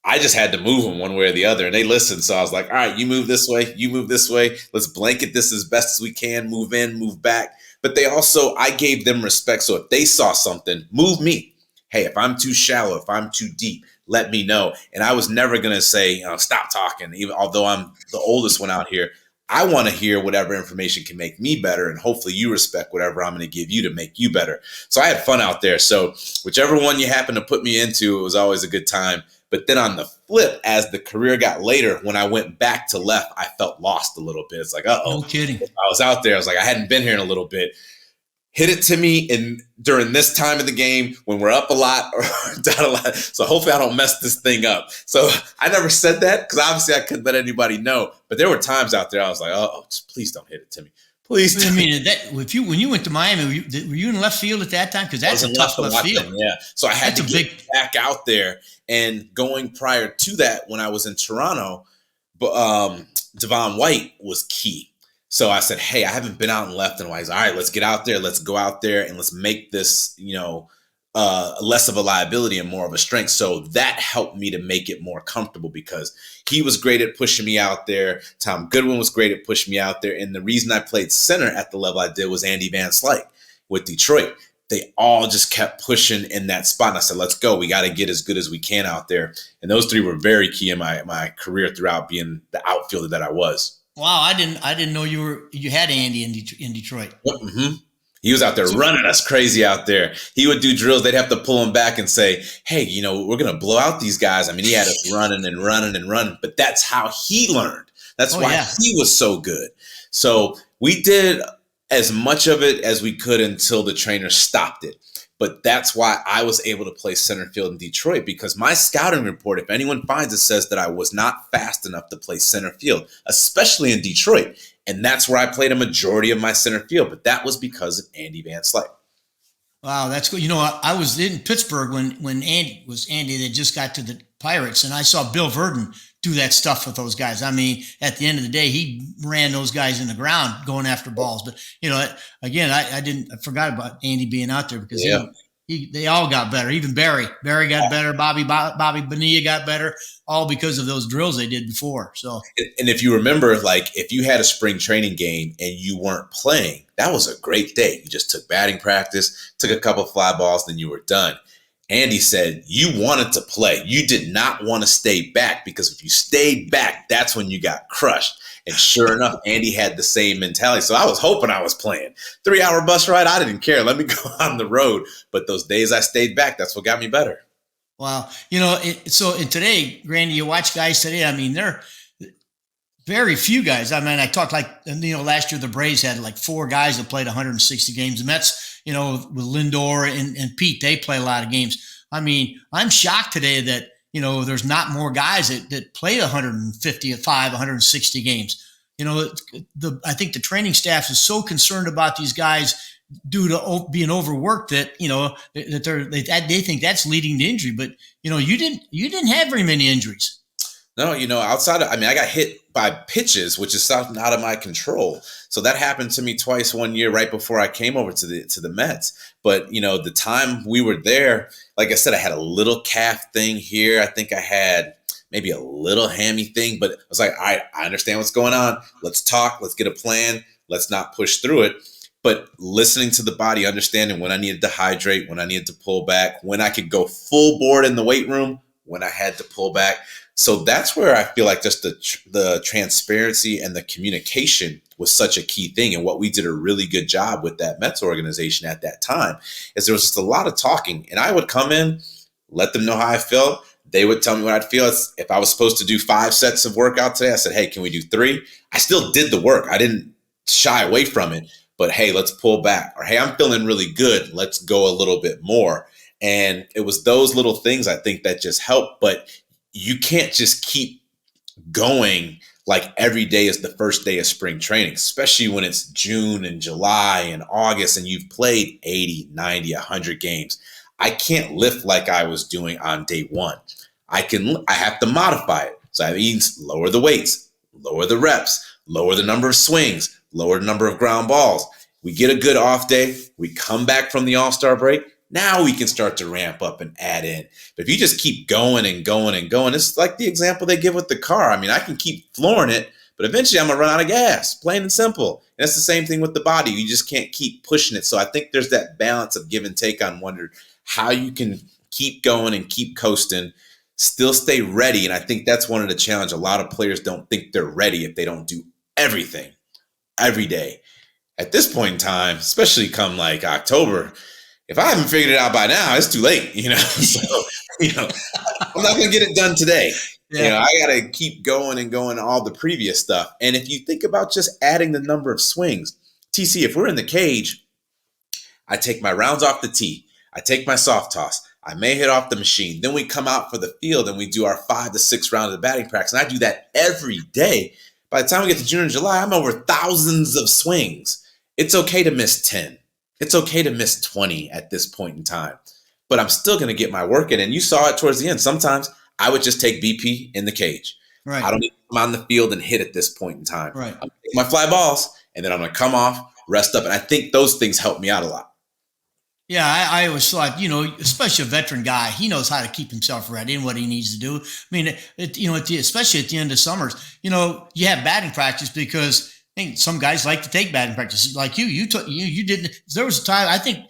I just had to move them one way or the other. And they listened. So I was like, all right, you move this way, you move this way. Let's blanket this as best as we can, move in, move back. But I gave them respect. So if they saw something, move me. Hey, if I'm too shallow, if I'm too deep, let me know. And I was never going to say, stop talking, even although I'm the oldest one out here. I want to hear whatever information can make me better, and hopefully you respect whatever I'm going to give you to make you better. So I had fun out there. So whichever one you happen to put me into, it was always a good time. But then on the flip, as the career got later, when I went back to left, I felt lost a little bit. It's like, uh-oh. No kidding. I was out there. I was like, I hadn't been here in a little bit. Hit it to me during this time of the game when we're up a lot or down a lot. So hopefully I don't mess this thing up. So I never said that because obviously I couldn't let anybody know. But there were times out there I was like, oh, just please don't hit it to me. Please. I mean, when you went to Miami, were you in left field at that time? Because that's a tough left field. Yeah. So I had to get back out there. And going prior to that, when I was in Toronto, Devon White was key. So I said, hey, I haven't been out and left in a while. He's all right, let's get out there. Let's go out there and let's make this, less of a liability and more of a strength. So that helped me to make it more comfortable because he was great at pushing me out there. Tom Goodwin was great at pushing me out there. And the reason I played center at the level I did was Andy Van Slyke with Detroit. They all just kept pushing in that spot. And I said, let's go. We got to get as good as we can out there. And those three were very key in my career throughout being the outfielder that I was. Wow, I didn't know you had Andy in Detroit. Mm-hmm. He was out there running us crazy out there. He would do drills. They'd have to pull him back and say, hey, we're going to blow out these guys. I mean, he had us running and running and running, but that's how he learned. That's why he was so good. So we did as much of it as we could until the trainer stopped it. But that's why I was able to play center field in Detroit because my scouting report, if anyone finds it, says that I was not fast enough to play center field, especially in Detroit. And that's where I played a majority of my center field. But that was because of Andy Van Slyke. Wow, that's good. I was in Pittsburgh when Andy that just got to the Pirates, and I saw Bill Verdon do that stuff with those guys. I mean, at the end of the day, he ran those guys in the ground going after balls. But again, I forgot about Andy being out there because they all got better. Even Barry got better. Bobby Bonilla got better, all because of those drills they did before. So, and if you remember, like if you had a spring training game and you weren't playing, that was a great day. You just took batting practice, took a couple of fly balls, then you were done. Andy said you wanted to play. You did not want to stay back because if you stayed back, that's when you got crushed. And sure enough, Andy had the same mentality. So I was hoping I was playing. 3-hour bus ride, I didn't care. Let me go on the road. But those days I stayed back, that's what got me better. Wow. So today, Grandy, you watch guys today, I mean, they're very few guys. I mean, I talked last year the Braves had like 4 guys that played 160 games. The Mets, with Lindor and Pete, they play a lot of games. I mean, I'm shocked today that, there's not more guys that play 160 games. I think the training staff is so concerned about these guys due to being overworked that, that they think that's leading to injury. But, you didn't have very many injuries. No, I got hit by pitches, which is something out of my control. So that happened to me twice one year right before I came over to the Mets. But, the time we were there, like I said, I had a little calf thing here. I think I had maybe a little hammy thing, but I was like, I understand what's going on. Let's talk. Let's get a plan. Let's not push through it. But listening to the body, understanding when I needed to hydrate, when I needed to pull back, when I could go full board in the weight room, when I had to pull back. So that's where I feel like just the transparency and the communication was such a key thing. And what we did a really good job with that Mets organization at that time is there was just a lot of talking. And I would come in, let them know how I felt. They would tell me what I'd feel. If I was supposed to do 5 sets of workout today, I said, hey, can we do 3? I still did the work. I didn't shy away from it. But hey, let's pull back. Or hey, I'm feeling really good. Let's go a little bit more. And it was those little things I think that just helped. But you can't just keep going like every day is the first day of spring training, especially when it's June and July and August and you've played 80, 90, 100 games. I can't lift like I was doing on day one. I have to modify it. So that means lower the weights, lower the reps, lower the number of swings, lower the number of ground balls. We get a good off day. We come back from the All-Star break. Now we can start to ramp up and add in. But if you just keep going and going and going, it's like the example they give with the car. I mean, I can keep flooring it, but eventually I'm going to run out of gas, plain and simple. And it's the same thing with the body. You just can't keep pushing it. So I think there's that balance of give and take on wonder how you can keep going and keep coasting, still stay ready. And I think that's one of the challenges. A lot of players don't think they're ready if they don't do everything every day. At this point in time, especially come like October, if I haven't figured it out by now, it's too late, So, I'm not going to get it done today. Yeah. I got to keep going and going all the previous stuff. And if you think about just adding the number of swings, TC, if we're in the cage, I take my rounds off the tee. I take my soft toss. I may hit off the machine. Then we come out for the field and we do our 5 to 6 rounds of batting practice. And I do that every day. By the time we get to June and July, I'm over thousands of swings. It's okay to miss 10. It's okay to miss 20 at this point in time, but I'm still going to get my work in. And you saw it towards the end. Sometimes I would just take BP in the cage. Right. I don't need to come on the field and hit at this point in time. Right. I'm going to take my fly balls, and then I'm going to come off, rest up. And I think those things help me out a lot. Yeah, I always thought, especially a veteran guy, he knows how to keep himself ready and what he needs to do. I mean, especially at the end of summers, you have batting practice because some guys like to take batting practice. Like you didn't. There was a time, I think,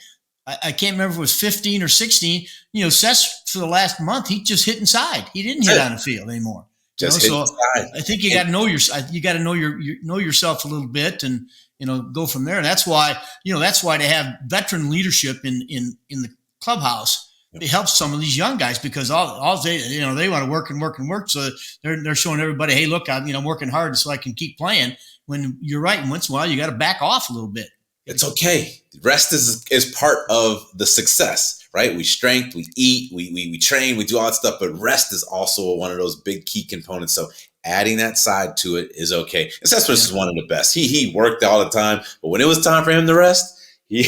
I can't remember if it was 15 or 16. Seth for the last month, he just hit inside. He didn't hit on the field anymore. Just hit inside. I think you got to know know yourself a little bit and go from there. And that's why they have veteran leadership in the clubhouse. It helps some of these young guys because all they they want to work and work and work. So they're showing everybody, hey, look, I'm working hard so I can keep playing. When you're right, and once in a while you got to back off a little bit. It's okay. Rest is part of the success, right? We strength, we eat, we train, we do all that stuff, but rest is also one of those big key components. So adding that side to it is okay. And Cespedes is one of the best. He worked all the time, but when it was time for him to rest, he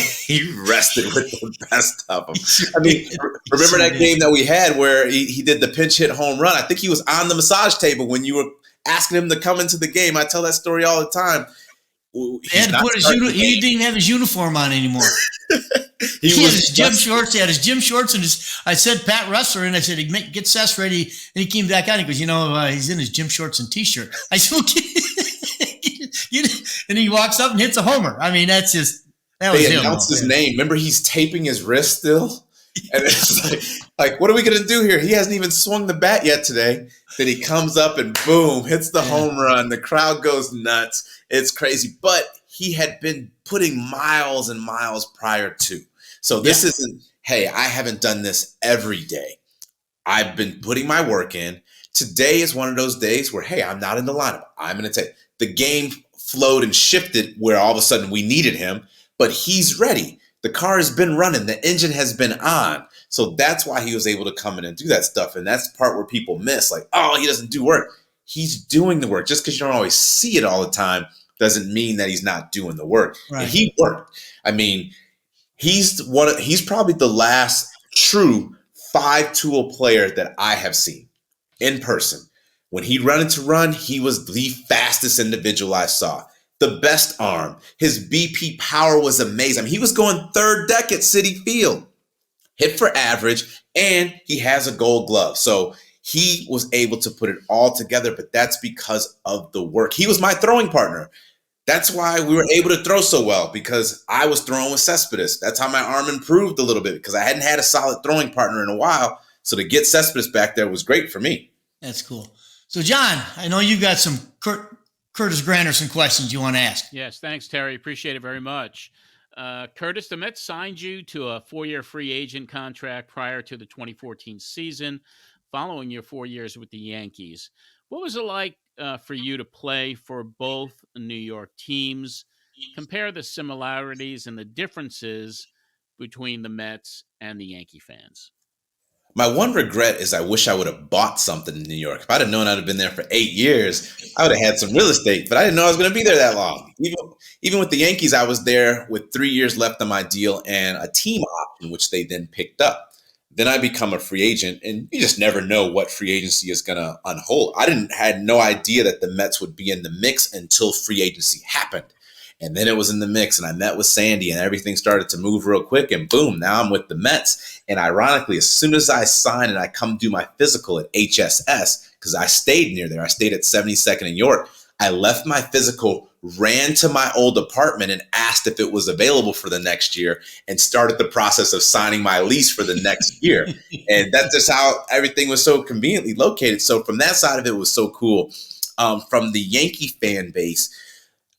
rested with the best of them. I mean, remember that game that we had where he did the pinch hit home run? I think he was on the massage table when you were asking him to come into the game. I tell that story all the time. He had to put he didn't even have his uniform on anymore. he had his gym shorts. He had his gym shorts and I said Pat Russler, and I said, get Sess ready. And he came back out. He goes, he's in his gym shorts and t-shirt. I said, and he walks up and hits a homer. I mean, that was him. They announced his name. Remember, he's taping his wrist still. And it's like, what are we going to do here? He hasn't even swung the bat yet today. Then he comes up and boom, hits the home run. The crowd goes nuts. It's crazy. But he had been putting miles and miles prior to. So this isn't, hey, I haven't done this every day. I've been putting my work in. Today is one of those days where, hey, I'm not in the lineup. I'm going to take the game flowed and shifted where all of a sudden we needed him, but he's ready. The car has been running. The engine has been on. So that's why he was able to come in and do that stuff. And that's the part where people miss. Like, oh, he doesn't do work. He's doing the work. Just because you don't always see it all the time doesn't mean that he's not doing the work. Right. And he worked. I mean, he's probably the last true 5-tool player that I have seen in person. When he'd run into run, he was the fastest individual I saw. The best arm. His BP power was amazing. I mean, he was going third deck at Citi Field. Hit for average, and he has a gold glove. So he was able to put it all together, but that's because of the work. He was my throwing partner. That's why we were able to throw so well, because I was throwing with Cespedes. That's how my arm improved a little bit, because I hadn't had a solid throwing partner in a while. So to get Cespedes back there was great for me. That's cool. So, John, I know you got some Curtis Granderson questions you want to ask. Yes, thanks, Terry. Appreciate it very much. Curtis, the Mets signed you to a 4-year free agent contract prior to the 2014 season, following your 4 years with the Yankees. What was it like for you to play for both New York teams? Compare the similarities and the differences between the Mets and the Yankee fans. My one regret is I wish I would have bought something in New York. If I'd have known I'd have been there for 8 years, I would have had some real estate, but I didn't know I was going to be there that long. Even with the Yankees, I was there with 3 years left on my deal and a team option, which they then picked up. Then I become a free agent, and you just never know what free agency is going to unfold. Had no idea that the Mets would be in the mix until free agency happened. And then it was in the mix, and I met with Sandy, and everything started to move real quick, and boom, now I'm with the Mets. And ironically, as soon as I sign and I come do my physical at HSS, because I stayed near there, I stayed at 72nd and York, I left my physical, ran to my old apartment and asked if it was available for the next year, and started the process of signing my lease for the next year. And that's just how everything was so conveniently located. So from that side of it, was so cool. From the Yankee fan base,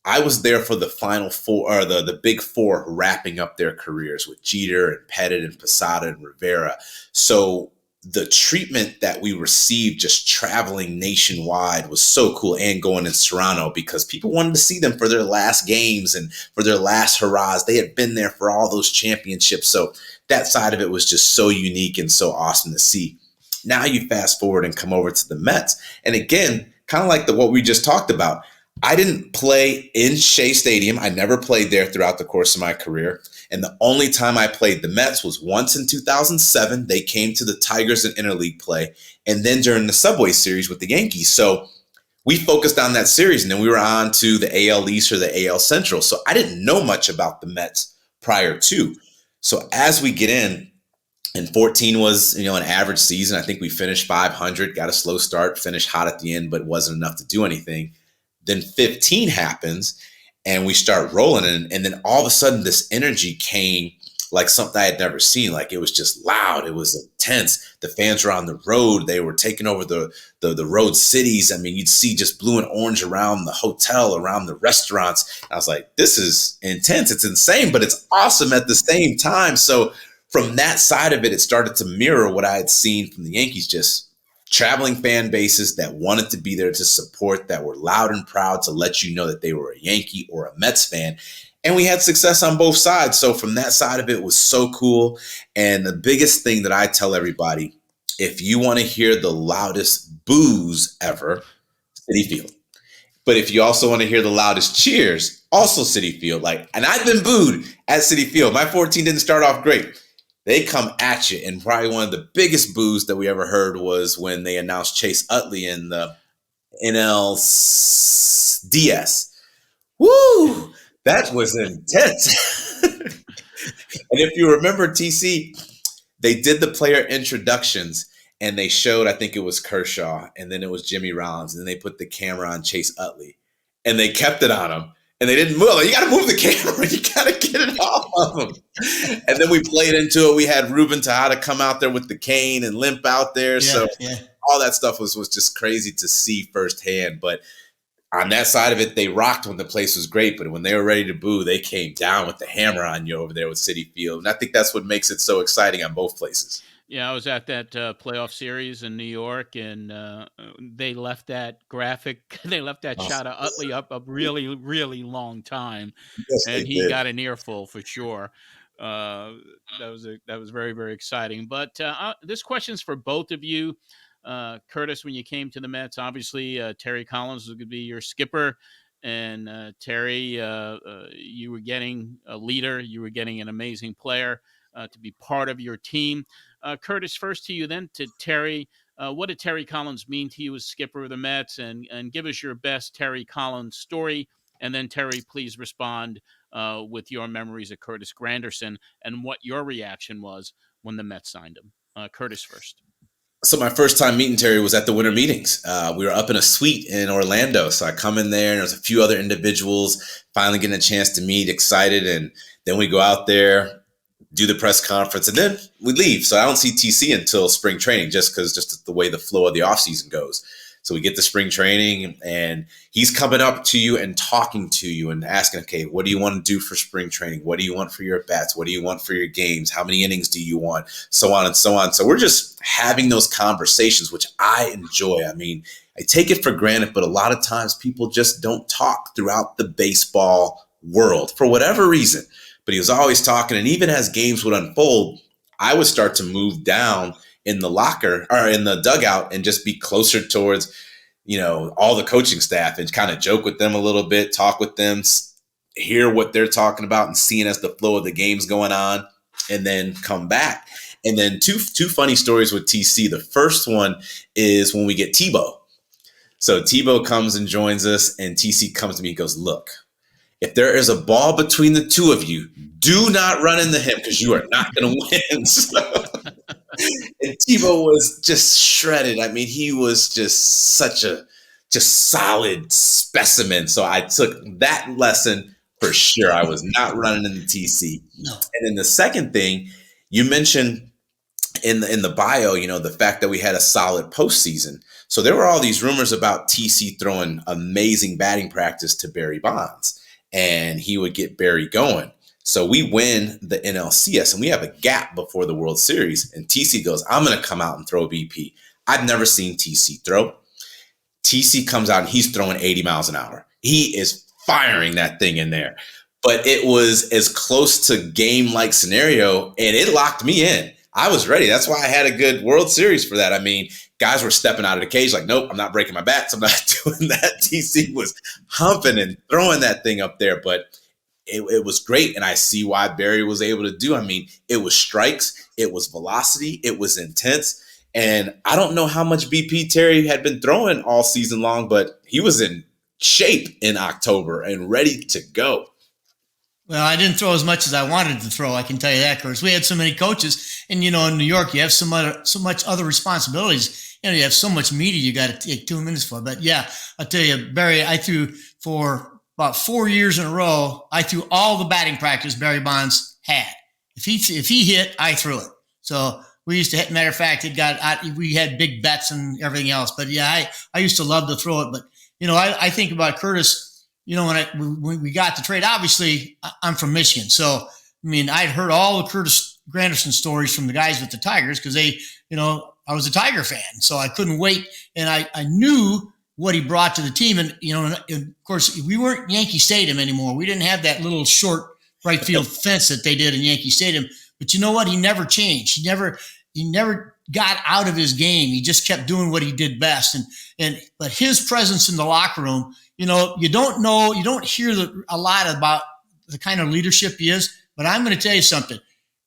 I was there for the final four, or the big four wrapping up their careers with Jeter and Pettit and Posada and Rivera. So the treatment that we received just traveling nationwide was so cool, and going in Toronto, because people wanted to see them for their last games and for their last hurrahs. They had been there for all those championships. So that side of it was just so unique and so awesome to see. Now you fast forward and come over to the Mets. And again, kind of like what we just talked about, I didn't play in Shea Stadium. I never played there throughout the course of my career. And the only time I played the Mets was once in 2007. They came to the Tigers in interleague play, and then during the Subway Series with the Yankees. So we focused on that series, and then we were on to the AL East or the AL Central. So I didn't know much about the Mets prior to. So as we get in, and 14 was, an average season. I think we finished 500, got a slow start, finished hot at the end, but wasn't enough to do anything. Then 15 happens, and we start rolling, and then all of a sudden this energy came like something I had never seen. Like, it was just loud. It was intense. The fans were on the road. They were taking over the road cities. I mean, you'd see just blue and orange around the hotel, around the restaurants. I was like, this is intense. It's insane, but it's awesome at the same time. So from that side of it, it started to mirror what I had seen from the Yankees, just traveling fan bases that wanted to be there to support, that were loud and proud to let you know that they were a Yankee or a Mets fan. And we had success on both sides. So from that side of it was so cool. And the biggest thing that I tell everybody, if you want to hear the loudest boos ever, Citi Field. But if you also want to hear the loudest cheers, also Citi Field. And I've been booed at Citi Field. My 14 didn't start off great. They come at you, and probably one of the biggest boos that we ever heard was when they announced Chase Utley in the NLDS. Woo! That was intense. And if you remember, TC, they did the player introductions, and they showed, I think it was Kershaw, and then it was Jimmy Rollins, and then they put the camera on Chase Utley, and they kept it on him. And they didn't move. You got to move the camera. You got to get it off of them. And then we played into it. We had Ruben Tejada come out there with the cane and limp out there. All that stuff was just crazy to see firsthand. But on that side of it, they rocked when the place was great. But when they were ready to boo, they came down with the hammer on you over there with Citi Field. And I think that's what makes it so exciting on both places. Yeah, I was at that playoff series in New York, and they left that graphic, they left that shot of Utley up a really, really long time, Yes, and he got an earful for sure. That was very, very exciting. But this question's for both of you. Curtis, when you came to the Mets, obviously Terry Collins was going to be your skipper, and Terry, you were getting a leader, you were getting an amazing player to be part of your team. Curtis, first to you, then to Terry. What did Terry Collins mean to you as skipper of the Mets? And give us your best Terry Collins story. And then, Terry, please respond with your memories of Curtis Granderson and what your reaction was when the Mets signed him. Curtis first. So my first time meeting Terry was at the winter meetings. We were up in a suite in Orlando. So I come in there, and there's a few other individuals finally getting a chance to meet, excited. And then we go out there. do the press conference, and then we leave. So I don't see TC until spring training, just the way the flow of the offseason goes. So we get to spring training, and he's coming up to you and talking to you and asking, okay, what do you want to do for spring training? What do you want for your bats? What do you want for your games? How many innings do you want? So on and so on. So we're just having those conversations, which I enjoy. I mean, I take it for granted, but a lot of times people just don't talk throughout the baseball world for whatever reason. But he was always talking, and even as games would unfold, I would start to move down in the locker or in the dugout and just be closer towards, all the coaching staff and kind of joke with them a little bit, talk with them, hear what they're talking about and seeing as the flow of the game's going on, and then come back. And then two funny stories with TC. The first one is when we get Tebow. So Tebow comes and joins us, and TC comes to me and goes, look, if there is a ball between the two of you, do not run into him because you are not going to win. And Tebow was just shredded. I mean, he was just such a solid specimen. So I took that lesson for sure. I was not running into TC. No. And then the second thing, you mentioned in the bio, the fact that we had a solid postseason. So there were all these rumors about TC throwing amazing batting practice to Barry Bonds, and he would get Barry going. So we win the NLCS, and we have a gap before the World Series, and TC goes, I'm going to come out and throw BP. I've never seen TC throw. TC comes out, and he's throwing 80 miles an hour. He is firing that thing in there. But it was as close to game-like scenario, and it locked me in. I was ready. That's why I had a good World Series for that. I mean, guys were stepping out of the cage like, nope, I'm not breaking my bats. I'm not doing that. TC was humping and throwing that thing up there, but it was great, and I see why Barry was able to do. I mean, it was strikes, it was velocity, it was intense, and I don't know how much BP Terry had been throwing all season long, but he was in shape in October and ready to go. Well, I didn't throw as much as I wanted to throw. I can tell you that, because we had so many coaches, and in New York, you have so much other responsibilities. You have so much media you got to take 2 minutes for. But yeah, I'll tell you, Barry, I threw for about 4 years in a row. I threw all the batting practice Barry Bonds had. If he hit, I threw it. So we used to hit. Matter of fact, we had big bets and everything else. But yeah, I used to love to throw it. But I think about Curtis. When we got the trade, obviously I'm from Michigan, so I mean I'd heard all the Curtis Granderson stories from the guys with the Tigers because I was a Tiger fan, so I couldn't wait, and I knew what he brought to the team, and of course we weren't Yankee Stadium anymore. We didn't have that little short right field fence that they did in Yankee Stadium. But you know what? He never changed. He never got out of his game. He just kept doing what he did best, but his presence in the locker room. You don't hear a lot about the kind of leadership he is, but I'm going to tell you something.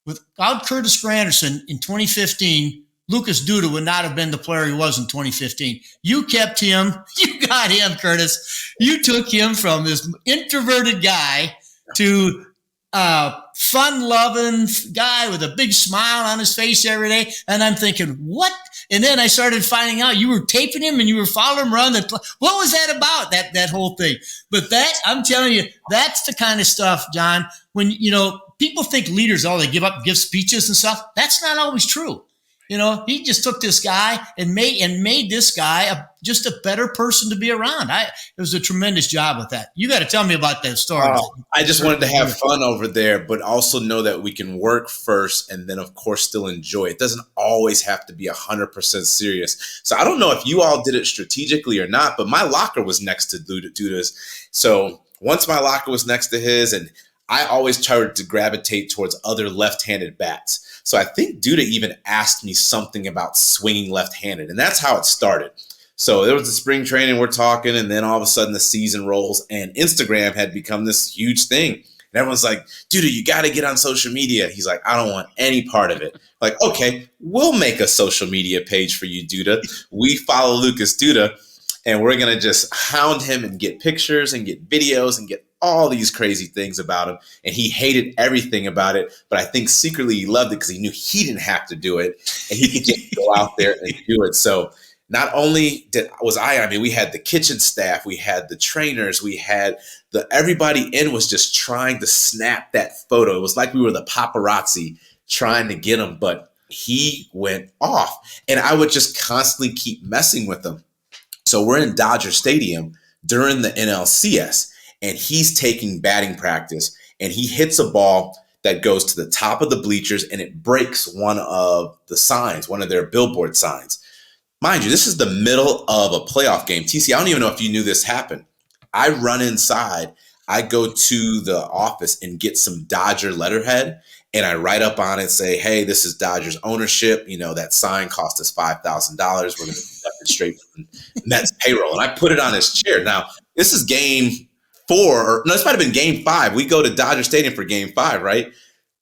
Without Curtis Granderson in 2015, Lucas Duda would not have been the player he was in 2015. You kept him. You got him, Curtis. You took him from this introverted guy to fun-loving guy with a big smile on his face every day. And I'm thinking, what? And then I started finding out you were taping him and you were following him around. What was that about, that whole thing? But I'm telling you, that's the kind of stuff, John, when, people think leaders, they give speeches and stuff. That's not always true. He just took this guy and made this guy just a better person to be around. It was a tremendous job with that. You got to tell me about that story. I just wanted to have fun over there, but also know that we can work first and then, of course, still enjoy. It doesn't always have to be 100% serious. So I don't know if you all did it strategically or not, but my locker was next to Duda's. So once my locker was next to his, and I always tried to gravitate towards other left-handed bats. So I think Duda even asked me something about swinging left-handed, and that's how it started. So there was the spring training, we're talking, and then all of a sudden the season rolls, and Instagram had become this huge thing. And everyone's like, Duda, you got to get on social media. He's like, I don't want any part of it. Like, okay, we'll make a social media page for you, Duda. We follow Lucas Duda, and we're going to just hound him and get pictures and get videos and get all these crazy things about him. And he hated everything about it, but I think secretly he loved it because he knew he didn't have to do it and he could just go out there and do it. So not only I mean, we had the kitchen staff, we had the trainers, we had everybody in was just trying to snap that photo. It was like we were the paparazzi trying to get him, but he went off. And I would just constantly keep messing with him. So we're in Dodger Stadium during the NLCS, and he's taking batting practice, and he hits a ball that goes to the top of the bleachers, and it breaks one of the signs, one of their billboard signs. Mind you, this is the middle of a playoff game. TC, I don't even know if you knew this happened. I run inside, I go to the office and get some Dodger letterhead, and I write up on it, say, hey, this is Dodgers ownership. You know, that sign cost us $5,000. We're going to cut it straight from Mets payroll. And I put it on his chair. Now, this is game 4, or no, this might have been game 5. We go to Dodger Stadium for game 5, right?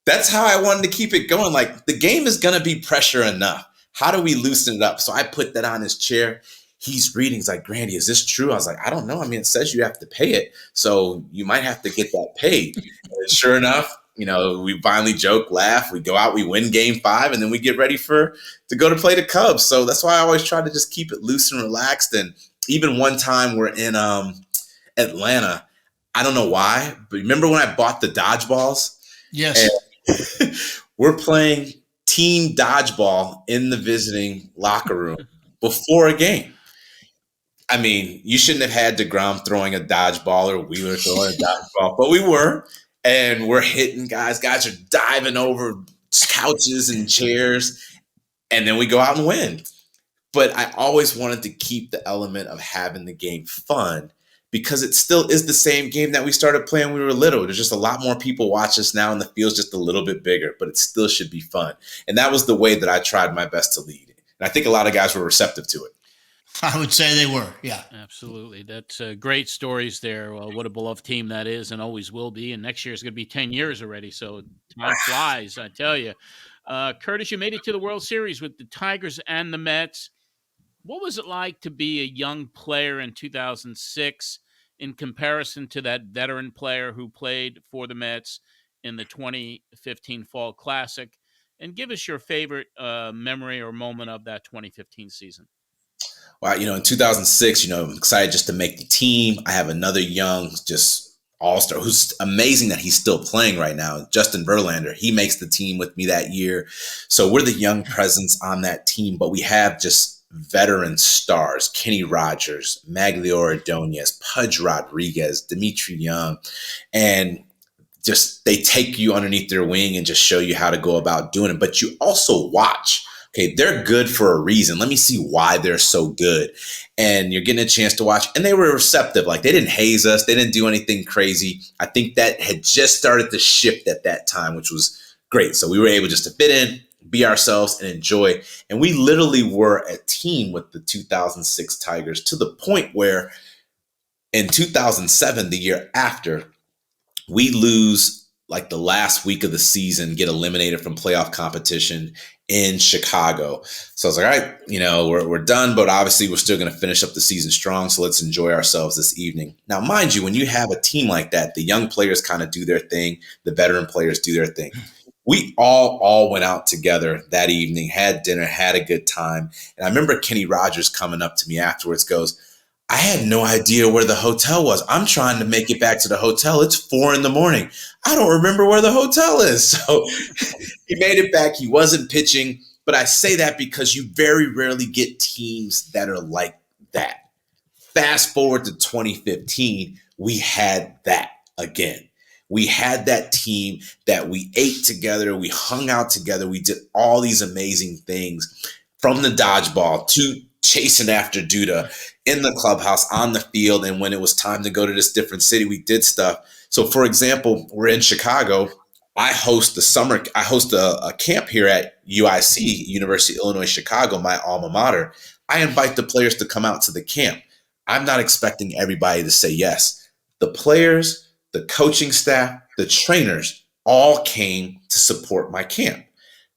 That's how I wanted to keep it going. Like, the game is going to be pressure enough. How do we loosen it up? So I put that on his chair. He's reading. He's like, Grandy, is this true? I was like, I don't know. I mean, it says you have to pay it. So you might have to get that paid. And sure enough, you know, we finally joke, laugh. We go out, we win game 5, and then we get ready to go to play the Cubs. So that's why I always try to just keep it loose and relaxed. And even one time we're in Atlanta. I don't know why, but remember when I bought the dodgeballs? Yes. And we're playing team dodgeball in the visiting locker room before a game. I mean, you shouldn't have had DeGrom throwing a dodgeball or Wheeler throwing a dodgeball, but we were. And we're hitting guys. Guys are diving over couches and chairs. And then we go out and win. But I always wanted to keep the element of having the game fun, because it still is the same game that we started playing when we were little. There's just a lot more people watch us now, and the field's just a little bit bigger, but it still should be fun. And that was the way that I tried my best to lead. And I think a lot of guys were receptive to it. I would say they were, yeah. Absolutely. That's great stories there. Well, what a beloved team that is and always will be. And next year is going to be 10 years already, so time flies, I tell you. Curtis, you made it to the World Series with the Tigers and the Mets. What was it like to be a young player in 2006 in comparison to that veteran player who played for the Mets in the 2015 Fall Classic? And give us your favorite memory or moment of that 2015 season. Well, you know, in 2006, you know, I'm excited just to make the team. I have another young, just all-star who's amazing that he's still playing right now, Justin Verlander. He makes the team with me that year. So we're the young presence on that team, but we have just veteran stars, Kenny Rogers, Maglio Ordonez, Pudge Rodriguez, Dimitri Young, and just they take you underneath their wing and just show you how to go about doing it. But you also watch. Okay, they're good for a reason. Let me see why they're so good. And you're getting a chance to watch. And they were receptive. Like, they didn't haze us. They didn't do anything crazy. I think that had just started to shift at that time, which was great. So we were able just to fit in, be ourselves, and enjoy. And we literally were a team with the 2006 Tigers, to the point where in 2007, the year after, we lose like the last week of the season, get eliminated from playoff competition in Chicago. So I was like, all right, you know, we're done, but obviously we're still going to finish up the season strong. So let's enjoy ourselves this evening. Now, mind you, when you have a team like that, the young players kind of do their thing. The veteran players do their thing. We all went out together that evening, had dinner, had a good time. And I remember Kenny Rogers coming up to me afterwards, goes, I had no idea where the hotel was. I'm trying to make it back to the hotel. It's 4 a.m. I don't remember where the hotel is. So he made it back. He wasn't pitching. But I say that because you very rarely get teams that are like that. Fast forward to 2015, we had that again. We had that team that we ate together. We hung out together. We did all these amazing things, from the dodgeball to chasing after Duda in the clubhouse, on the field. And when it was time to go to this different city, we did stuff. So, for example, we're in Chicago. I host a camp here at UIC, University of Illinois Chicago, my alma mater. I invite the players to come out to the camp. I'm not expecting everybody to say yes. The players, the coaching staff, the trainers all came to support my camp.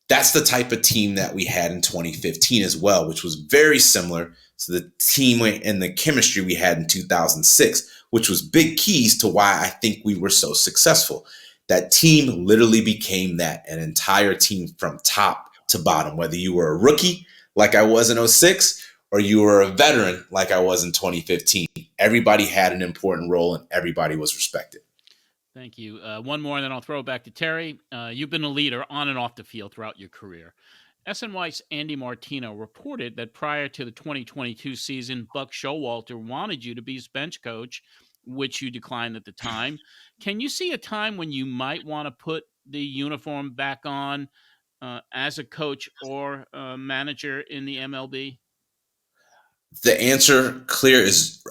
That's the type of team that we had in 2015 as well, which was very similar to the team and the chemistry we had in 2006, which was big keys to why I think we were so successful. That team literally became an entire team from top to bottom, whether you were a rookie like I was in 06, or you were a veteran like I was in 2015. Everybody had an important role and everybody was respected. Thank you. One more, and then I'll throw it back to Terry. You've been a leader on and off the field throughout your career. SNY's Andy Martino reported that prior to the 2022 season, Buck Showalter wanted you to be his bench coach, which you declined at the time. Can you see a time when you might want to put the uniform back on as a coach or a manager in the MLB? The answer clear is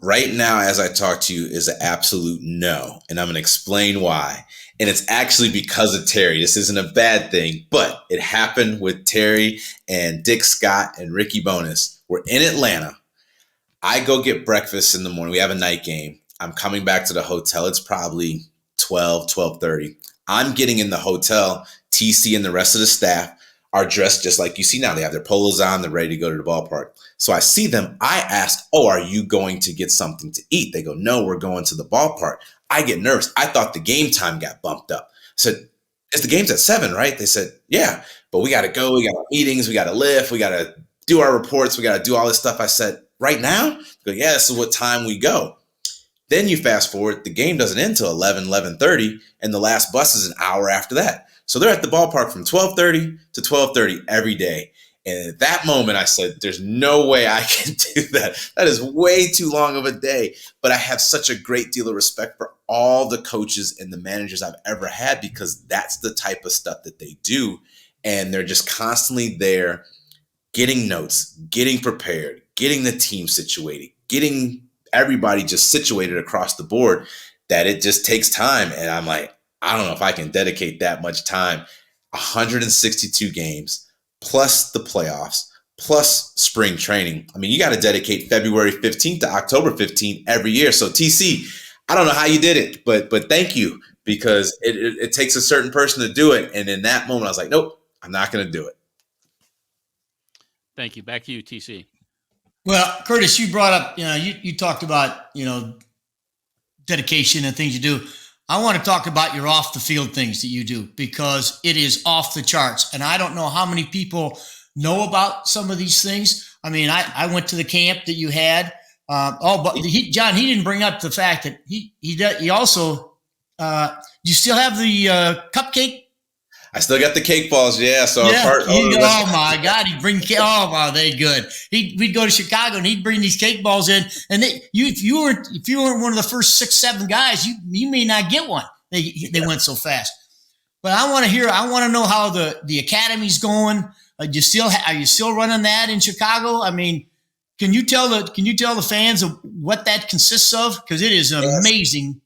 right now, as I talk to you, is an absolute no. And I'm going to explain why. And it's actually because of Terry. This isn't a bad thing, but it happened with Terry and Dick Scott and Ricky Bonas. We're in Atlanta. I go get breakfast in the morning. We have a night game. I'm coming back to the hotel. It's probably 12:30. I'm getting in the hotel. TC and the rest of the staff are dressed just like you see now. They have their polos on. They're ready to go to the ballpark. So I see them. I ask, are you going to get something to eat? They go, no, we're going to the ballpark. I get nervous. I thought the game time got bumped up. I said, the game's at 7, right? They said, yeah, but we got to go. We got meetings. We got to lift. We got to do our reports. We got to do all this stuff. I said, right now? They go, yeah, this is what time we go. Then you fast forward, the game doesn't end until 11:30, and the last bus is an hour after that. So they're at the ballpark from 12:30 to 12:30 every day. And at that moment, I said, there's no way I can do that. That is way too long of a day. But I have such a great deal of respect for all the coaches and the managers I've ever had, because that's the type of stuff that they do. And they're just constantly there getting notes, getting prepared, getting the team situated, getting everybody just situated across the board, that it just takes time. And I'm like, I don't know if I can dedicate that much time. 162 games plus the playoffs plus spring training. I mean, you got to dedicate February 15th to October 15th every year. So TC, I don't know how you did it, but thank you, because it takes a certain person to do it. And in that moment, I was like, nope, I'm not going to do it. Thank you. Back to you, TC. Well, Curtis, you brought up, you talked about, dedication and things you do. I want to talk about your off the field things that you do, because it is off the charts. And I don't know how many people know about some of these things. I mean, I went to the camp that you had. But John, he didn't bring up the fact that he also, you still have the cupcake? I still got the cake balls, yeah. So oh my God, he'd bring oh wow, they good. We'd go to Chicago and he'd bring these cake balls in, and if you weren't one of the first 6-7 guys, you may not get one. They went so fast. But I want to know how the academy's going. Are you still running that in Chicago? I mean, can you tell the fans of what that consists of? Because it is an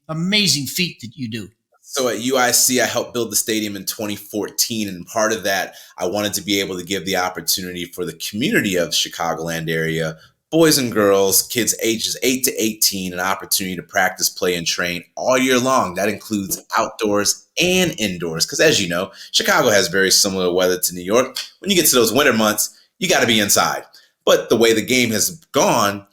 amazing feat that you do. So at UIC, I helped build the stadium in 2014. And part of that, I wanted to be able to give the opportunity for the community of Chicagoland area, boys and girls, kids ages 8 to 18, an opportunity to practice, play, and train all year long. That includes outdoors and indoors. Because as you know, Chicago has very similar weather to New York. When you get to those winter months, you got to be inside. But the way the game has gone,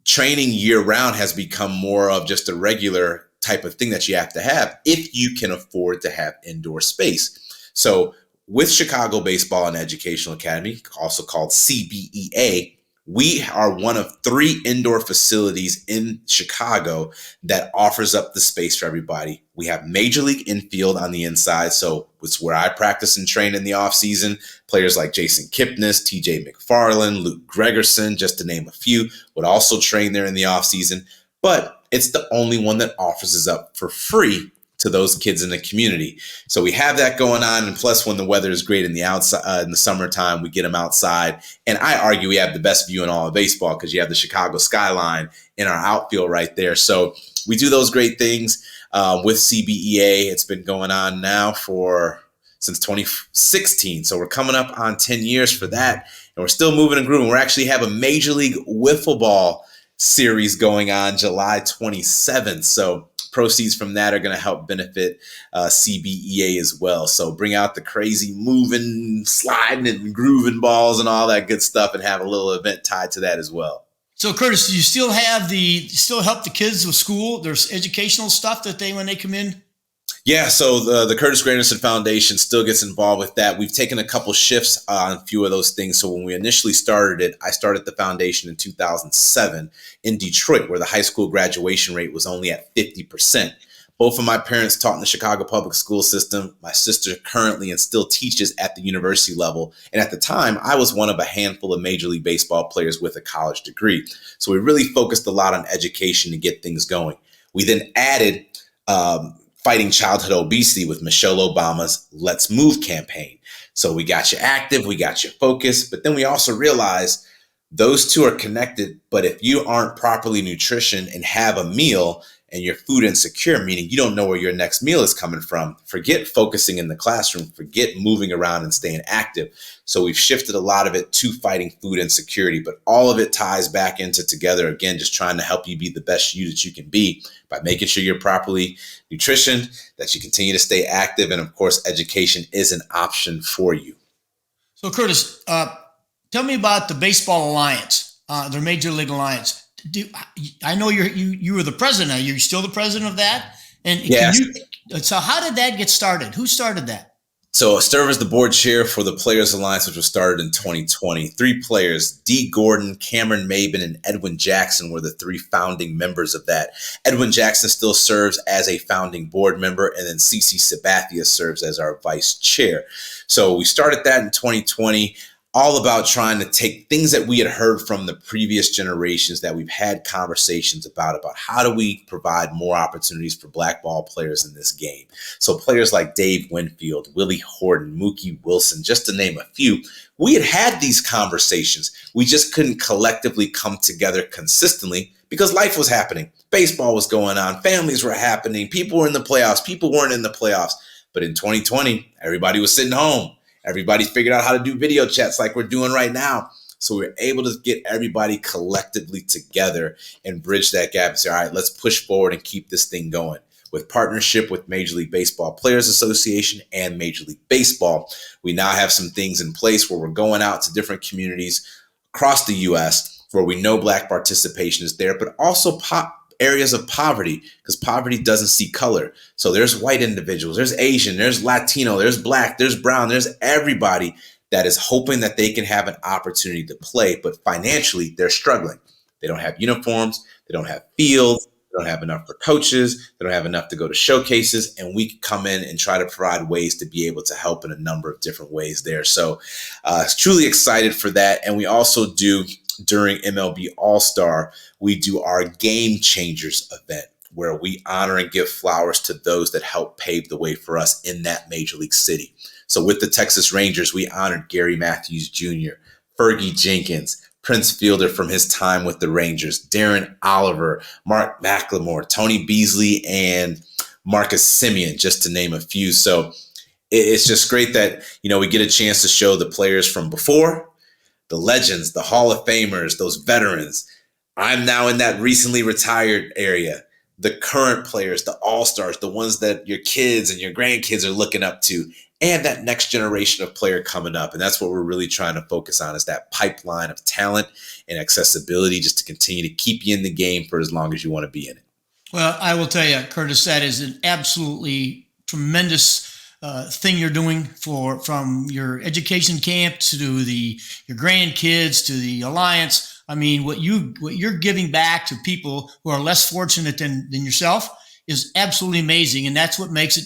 training year round has become more of just a regular type of thing that you have to have if you can afford to have indoor space. So with Chicago Baseball and Educational Academy, also called CBEA, we are one of 3 indoor facilities in Chicago that offers up the space for everybody. We have Major League Infield on the inside, so it's where I practice and train in the off season. Players like Jason Kipnis, TJ McFarland, Luke Gregerson, just to name a few, would also train there in the off season. But it's the only one that offers us up for free to those kids in the community. So we have that going on. And plus, when the weather is great in the summertime, we get them outside. And I argue we have the best view in all of baseball, because you have the Chicago skyline in our outfield right there. So we do those great things with CBEA. It's been going on now since 2016. So we're coming up on 10 years for that. And we're still moving and grooving. We actually have a Major League Wiffle Ball series going on July 27th. So proceeds from that are going to help benefit CBEA as well. So bring out the crazy moving, sliding, and grooving balls and all that good stuff, and have a little event tied to that as well. So Curtis, do you still help the kids with school? There's educational stuff that when they come in? Yeah, so the Curtis Granderson Foundation still gets involved with that. We've taken a couple shifts on a few of those things. So when we initially started it, I started the foundation in 2007 in Detroit, where the high school graduation rate was only at 50%. Both of my parents taught in the Chicago public school system. My sister currently and still teaches at the university level. And at the time, I was one of a handful of Major League Baseball players with a college degree. So we really focused a lot on education to get things going. We then added fighting childhood obesity with Michelle Obama's Let's Move campaign. So we got you active, we got you focused, but then we also realized those two are connected. But if you aren't properly nutritioned and have a meal and you're food insecure, meaning you don't know where your next meal is coming from, forget focusing in the classroom, forget moving around and staying active. So we've shifted a lot of it to fighting food insecurity, but all of it ties back into together, again, just trying to help you be the best you that you can be by making sure you're properly nutritioned, that you continue to stay active, and of course, education is an option for you. So Curtis, tell me about the Baseball Alliance, their Major League Alliance. I know you were the president. Are you still the president of that? And yes. So how did that get started? Who started that? So I serve as the board chair for the Players Alliance, which was started in 2020. 3 players, Dee Gordon, Cameron Maben, and Edwin Jackson were the 3 founding members of that. Edwin Jackson still serves as a founding board member, and then CeCe Sabathia serves as our vice chair. So we started that in 2020. All about trying to take things that we had heard from the previous generations that we've had conversations about how do we provide more opportunities for black ball players in this game. So players like Dave Winfield, Willie Horton, Mookie Wilson, just to name a few, we had these conversations. We just couldn't collectively come together consistently because life was happening. Baseball was going on. Families were happening. People were in the playoffs. People weren't in the playoffs. But in 2020, everybody was sitting home. Everybody figured out how to do video chats like we're doing right now. So we were able to get everybody collectively together and bridge that gap and say, all right, let's push forward and keep this thing going. With partnership with Major League Baseball Players Association and Major League Baseball, we now have some things in place where we're going out to different communities across the U.S. where we know Black participation is there, but also areas of poverty, because poverty doesn't see color. So there's white individuals, there's Asian, there's Latino, there's Black, there's brown, there's everybody that is hoping that they can have an opportunity to play, but financially they're struggling. They don't have uniforms, they don't have fields, they don't have enough for coaches, they don't have enough to go to showcases, and we can come in and try to provide ways to be able to help in a number of different ways there. So truly excited for that. And we also do, during MLB All-Star, we do our Game Changers event where we honor and give flowers to those that help pave the way for us in that major league city. So with the Texas Rangers, we honored Gary Matthews Jr., Fergie Jenkins, Prince Fielder from his time with the Rangers, Darren Oliver, Mark McLemore, Tony Beasley, and Marcus Semien, just to name a few. So it's just great that, we get a chance to show the players from before, the legends, the Hall of Famers, those veterans. I'm now in that recently retired area. The current players, the all-stars, the ones that your kids and your grandkids are looking up to, and that next generation of player coming up. And that's what we're really trying to focus on, is that pipeline of talent and accessibility, just to continue to keep you in the game for as long as you want to be in it. Well, I will tell you, Curtis, that is an absolutely tremendous thing you're doing from your education camp to your grandkids to the Alliance. I mean, what you're giving back to people who are less fortunate than yourself is absolutely amazing, and that's what makes it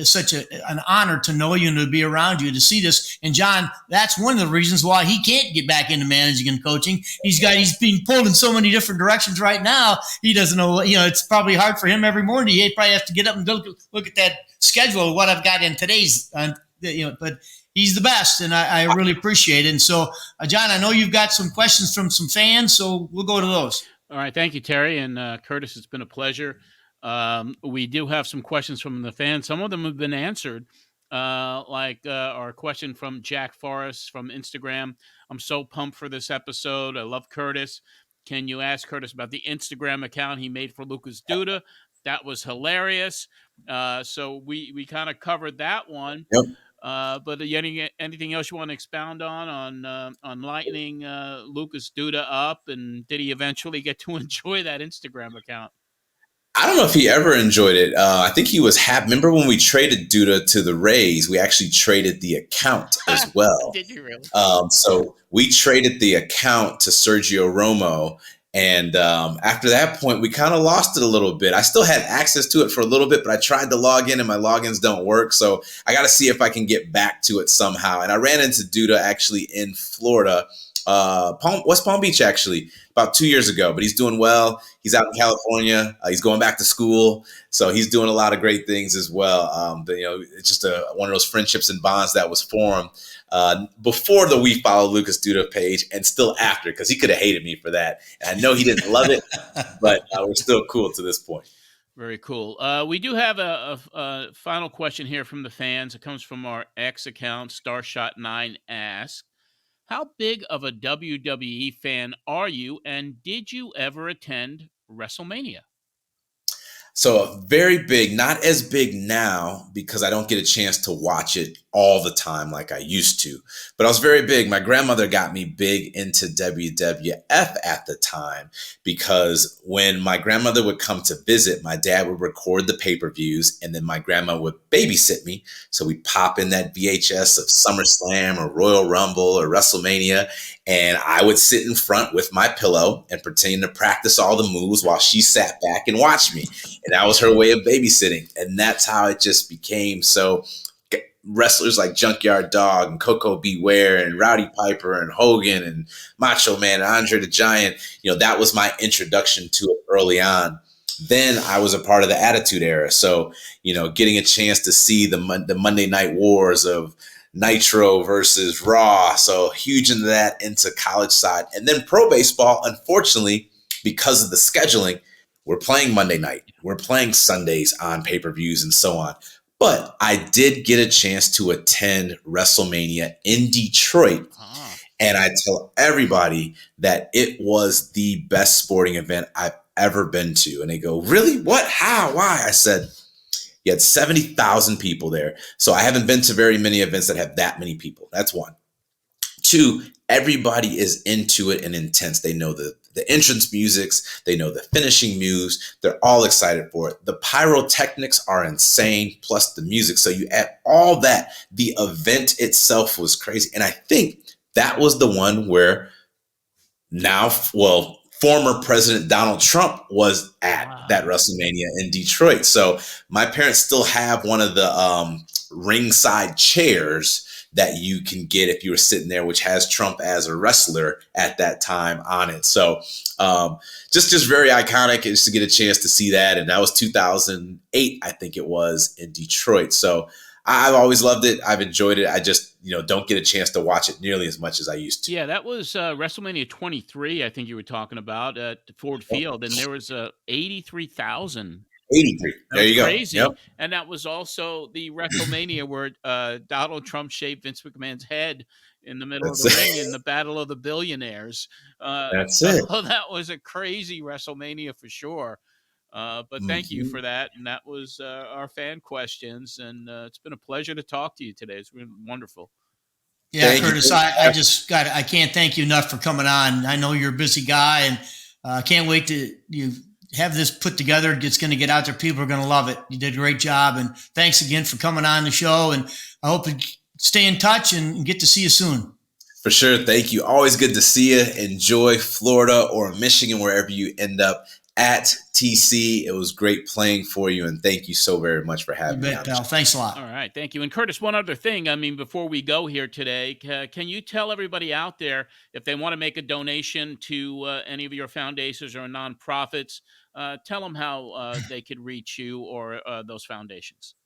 such an honor to know you and to be around you, to see this. And John, that's one of the reasons why he can't get back into managing and coaching. He's being pulled in so many different directions right now. He doesn't know. It's probably hard for him every morning. He probably has to get up and look at that schedule of what I've got in today's. But he's the best, and I really appreciate it. And so, John, I know you've got some questions from some fans, so we'll go to those. All right. Thank you, Terry. And Curtis, it's been a pleasure. We do have some questions from the fans. Some of them have been answered, like our question from Jack Forrest from Instagram. I'm so pumped for this episode. I love Curtis. Can you ask Curtis about the Instagram account he made for Lucas Duda? That was hilarious. So we kind of covered that one. Yep. But anything else you want to expound on lightening Lucas Duda up? And did he eventually get to enjoy that Instagram account? I don't know if he ever enjoyed it. I think he was happy. Remember when we traded Duda to the Rays, we actually traded the account as well. Did you really? So we traded the account to Sergio Romo. And after that point, we kind of lost it a little bit. I still had access to it for a little bit, but I tried to log in and my logins don't work. So I got to see if I can get back to it somehow. And I ran into Duda actually in Florida, West Palm Beach, actually, about 2 years ago. But he's doing well. He's out in California. He's going back to school. So he's doing a lot of great things as well. But, it's just one of those friendships and bonds that was formed before the We Follow Lucas Duda page and still after, because he could have hated me for that. And I know he didn't love it, but we're still cool to this point. Very cool. We do have a final question here from the fans. It comes from our X account. Starshot9 asks, how big of a WWE fan are you, and did you ever attend WrestleMania? So very big, not as big now because I don't get a chance to watch it all the time like I used to. But I was very big. My grandmother got me big into WWF at the time because when my grandmother would come to visit, my dad would record the pay-per-views and then my grandma would babysit me. So we'd pop in that VHS of SummerSlam or Royal Rumble or WrestleMania, and I would sit in front with my pillow and pretend to practice all the moves while she sat back and watched me. And that was her way of babysitting. And that's how it just became. So wrestlers like Junkyard Dog and Coco Beware and Rowdy Piper and Hogan and Macho Man and Andre the Giant, that was my introduction to it early on. Then I was a part of the Attitude Era. So, getting a chance to see the Monday Night Wars of Nitro versus Raw. So huge into that, into college side. And then pro baseball, unfortunately, because of the scheduling, we're playing Monday night. We're playing Sundays on pay-per-views and so on. But I did get a chance to attend WrestleMania in Detroit. And I tell everybody that it was the best sporting event I've ever been to. And they go, really? What? How? Why? I said, you had 70,000 people there. So I haven't been to very many events that have that many people. That's one. Two, everybody is into it and intense. They know the entrance musics. They know the finishing moves. They're all excited for it. The pyrotechnics are insane, plus the music. So you add all that. The event itself was crazy. And I think that was the one where former President Donald Trump was at that WrestleMania in Detroit. So my parents still have one of the ringside chairs that you can get if you were sitting there, which has Trump as a wrestler at that time on it. So just very iconic just to get a chance to see that. And that was 2008, I think it was, in Detroit. So I've always loved it. I've enjoyed it. I just, don't get a chance to watch it nearly as much as I used to. Yeah, that was WrestleMania 23, I think you were talking about, at Ford Field. And there was 83,000. 83. There you go. Crazy. Yep. And that was also the WrestleMania where Donald Trump shaved Vince McMahon's head in the middle of the ring in the Battle of the Billionaires. That's it. So that was a crazy WrestleMania for sure. But thank you for that. And that was our fan questions. And it's been a pleasure to talk to you today. It's been wonderful. Yeah, Thank Curtis, you. I can't thank you enough for coming on. I know you're a busy guy, and I can't wait to you have this put together. It's going to get out there. People are going to love it. You did a great job. And thanks again for coming on the show. And I hope you stay in touch and get to see you soon. For sure. Thank you. Always good to see you. Enjoy Florida or Michigan, wherever you end up at TC. It was great playing for you. And thank you so very much for having me on. Pal. Thanks a lot. All right. Thank you. And Curtis, one other thing. I mean, before we go here today, can you tell everybody out there if they want to make a donation to any of your foundations or nonprofits, tell them how they could reach you or those foundations.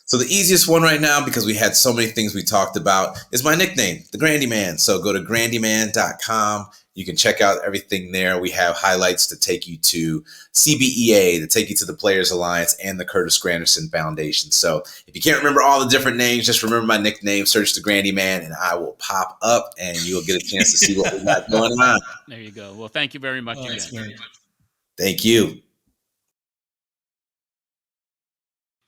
So the easiest one right now, because we had so many things we talked about, is my nickname, the Grandy Man. So go to grandyman.com. You can check out everything there. We have highlights to take you to CBEA, to take you to the Players Alliance and the Curtis Granderson Foundation. So if you can't remember all the different names, just remember my nickname, search the Grandy Man, and I will pop up and you'll get a chance to see what we got going on. There you go. Well, thank you very much again. Thank you.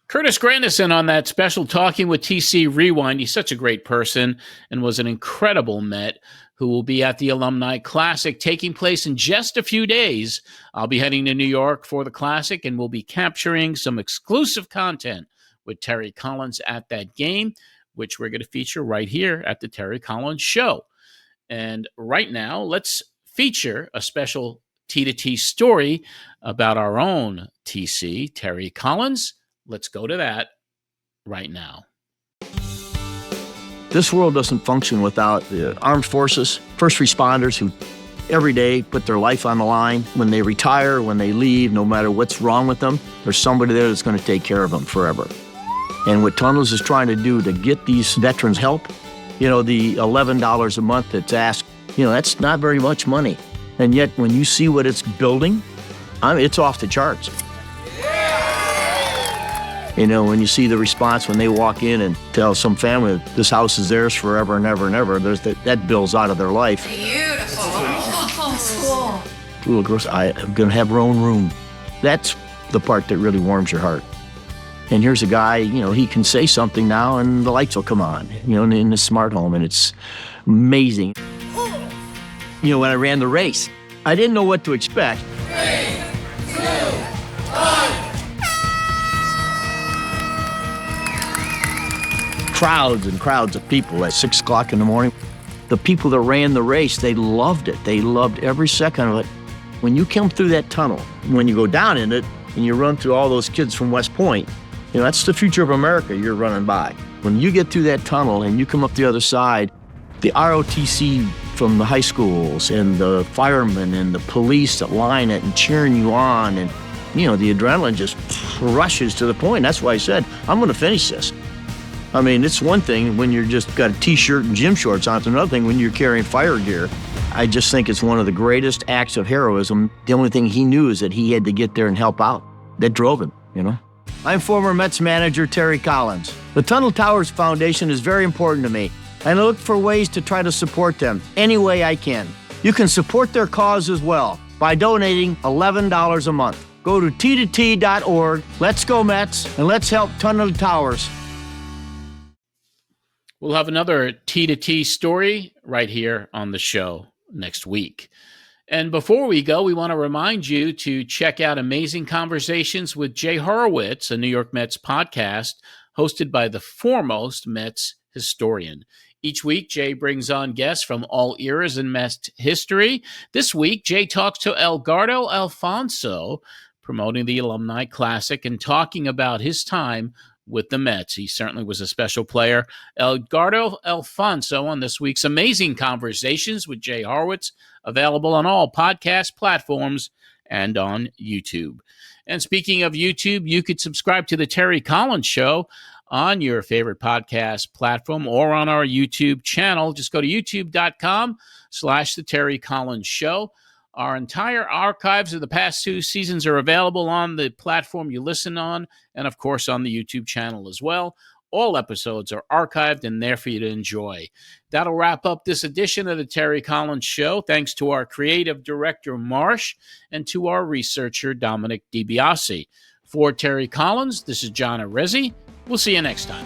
Curtis Granderson on that special Talking with TC Rewind. He's such a great person and was an incredible Met who will be at the Alumni Classic taking place in just a few days. I'll be heading to New York for the Classic and we'll be capturing some exclusive content with Terry Collins at that game, which we're going to feature right here at the Terry Collins Show. And right now, let's feature a special T2T story about our own TC, Terry Collins. Let's go to that right now. This world doesn't function without the armed forces, first responders who every day put their life on the line. When they retire, when they leave, no matter what's wrong with them, there's somebody there that's going to take care of them forever. And what Tunnels is trying to do to get these veterans help, the $11 a month that's asked, that's not very much money. And yet when you see what it's building, it's off the charts. When you see the response when they walk in and tell some family this house is theirs forever and ever and ever, that builds out of their life. Beautiful. Oh, cool. Little girls, I'm going to have our own room. That's the part that really warms your heart. And here's a guy, he can say something now and the lights will come on, in the smart home, and it's amazing. When I ran the race, I didn't know what to expect. 3, 2, 1. Crowds and crowds of people at 6 o'clock in the morning. The people that ran the race, they loved it. They loved every second of it. When you come through that tunnel, when you go down in it and you run through all those kids from West Point, that's the future of America you're running by. When you get through that tunnel and you come up the other side, the ROTC from the high schools and the firemen and the police that line it and cheering you on, and the adrenaline just rushes to the point. That's why I said, I'm going to finish this. It's one thing when you're just got a t-shirt and gym shorts on. It's another thing when you're carrying fire gear. I just think it's one of the greatest acts of heroism. The only thing he knew is that he had to get there and help out. That drove him, I'm former Mets manager Terry Collins. The Tunnel Towers Foundation is very important to me, and I look for ways to try to support them any way I can. You can support their cause as well by donating $11 a month. Go to t2t.org. Let's go Mets, and let's help Tunnel Towers. We'll have another T2T story right here on the show next week. And before we go, we want to remind you to check out Amazing Conversations with Jay Horowitz, a New York Mets podcast hosted by the foremost Mets historian. Each week, Jay brings on guests from all eras in Mets history. This week, Jay talks to Edgardo Alfonso, promoting the Alumni Classic and talking about his time with the Mets. He certainly was a special player. Edgardo Alfonso on this week's Amazing Conversations with Jay Horowitz, available on all podcast platforms and on YouTube. And speaking of YouTube, you could subscribe to the Terry Collins Show on your favorite podcast platform or on our YouTube channel. Just go to youtube.com/The Terry Collins Show. Our entire archives of the past 2 seasons are available on the platform you listen on, and of course on the YouTube channel as well. All episodes are archived and there for you to enjoy. That'll wrap up this edition of the Terry Collins Show. Thanks to our creative director, Marsh, and to our researcher, Dominic DiBiase. For Terry Collins, this is John Arezzi. We'll see you next time.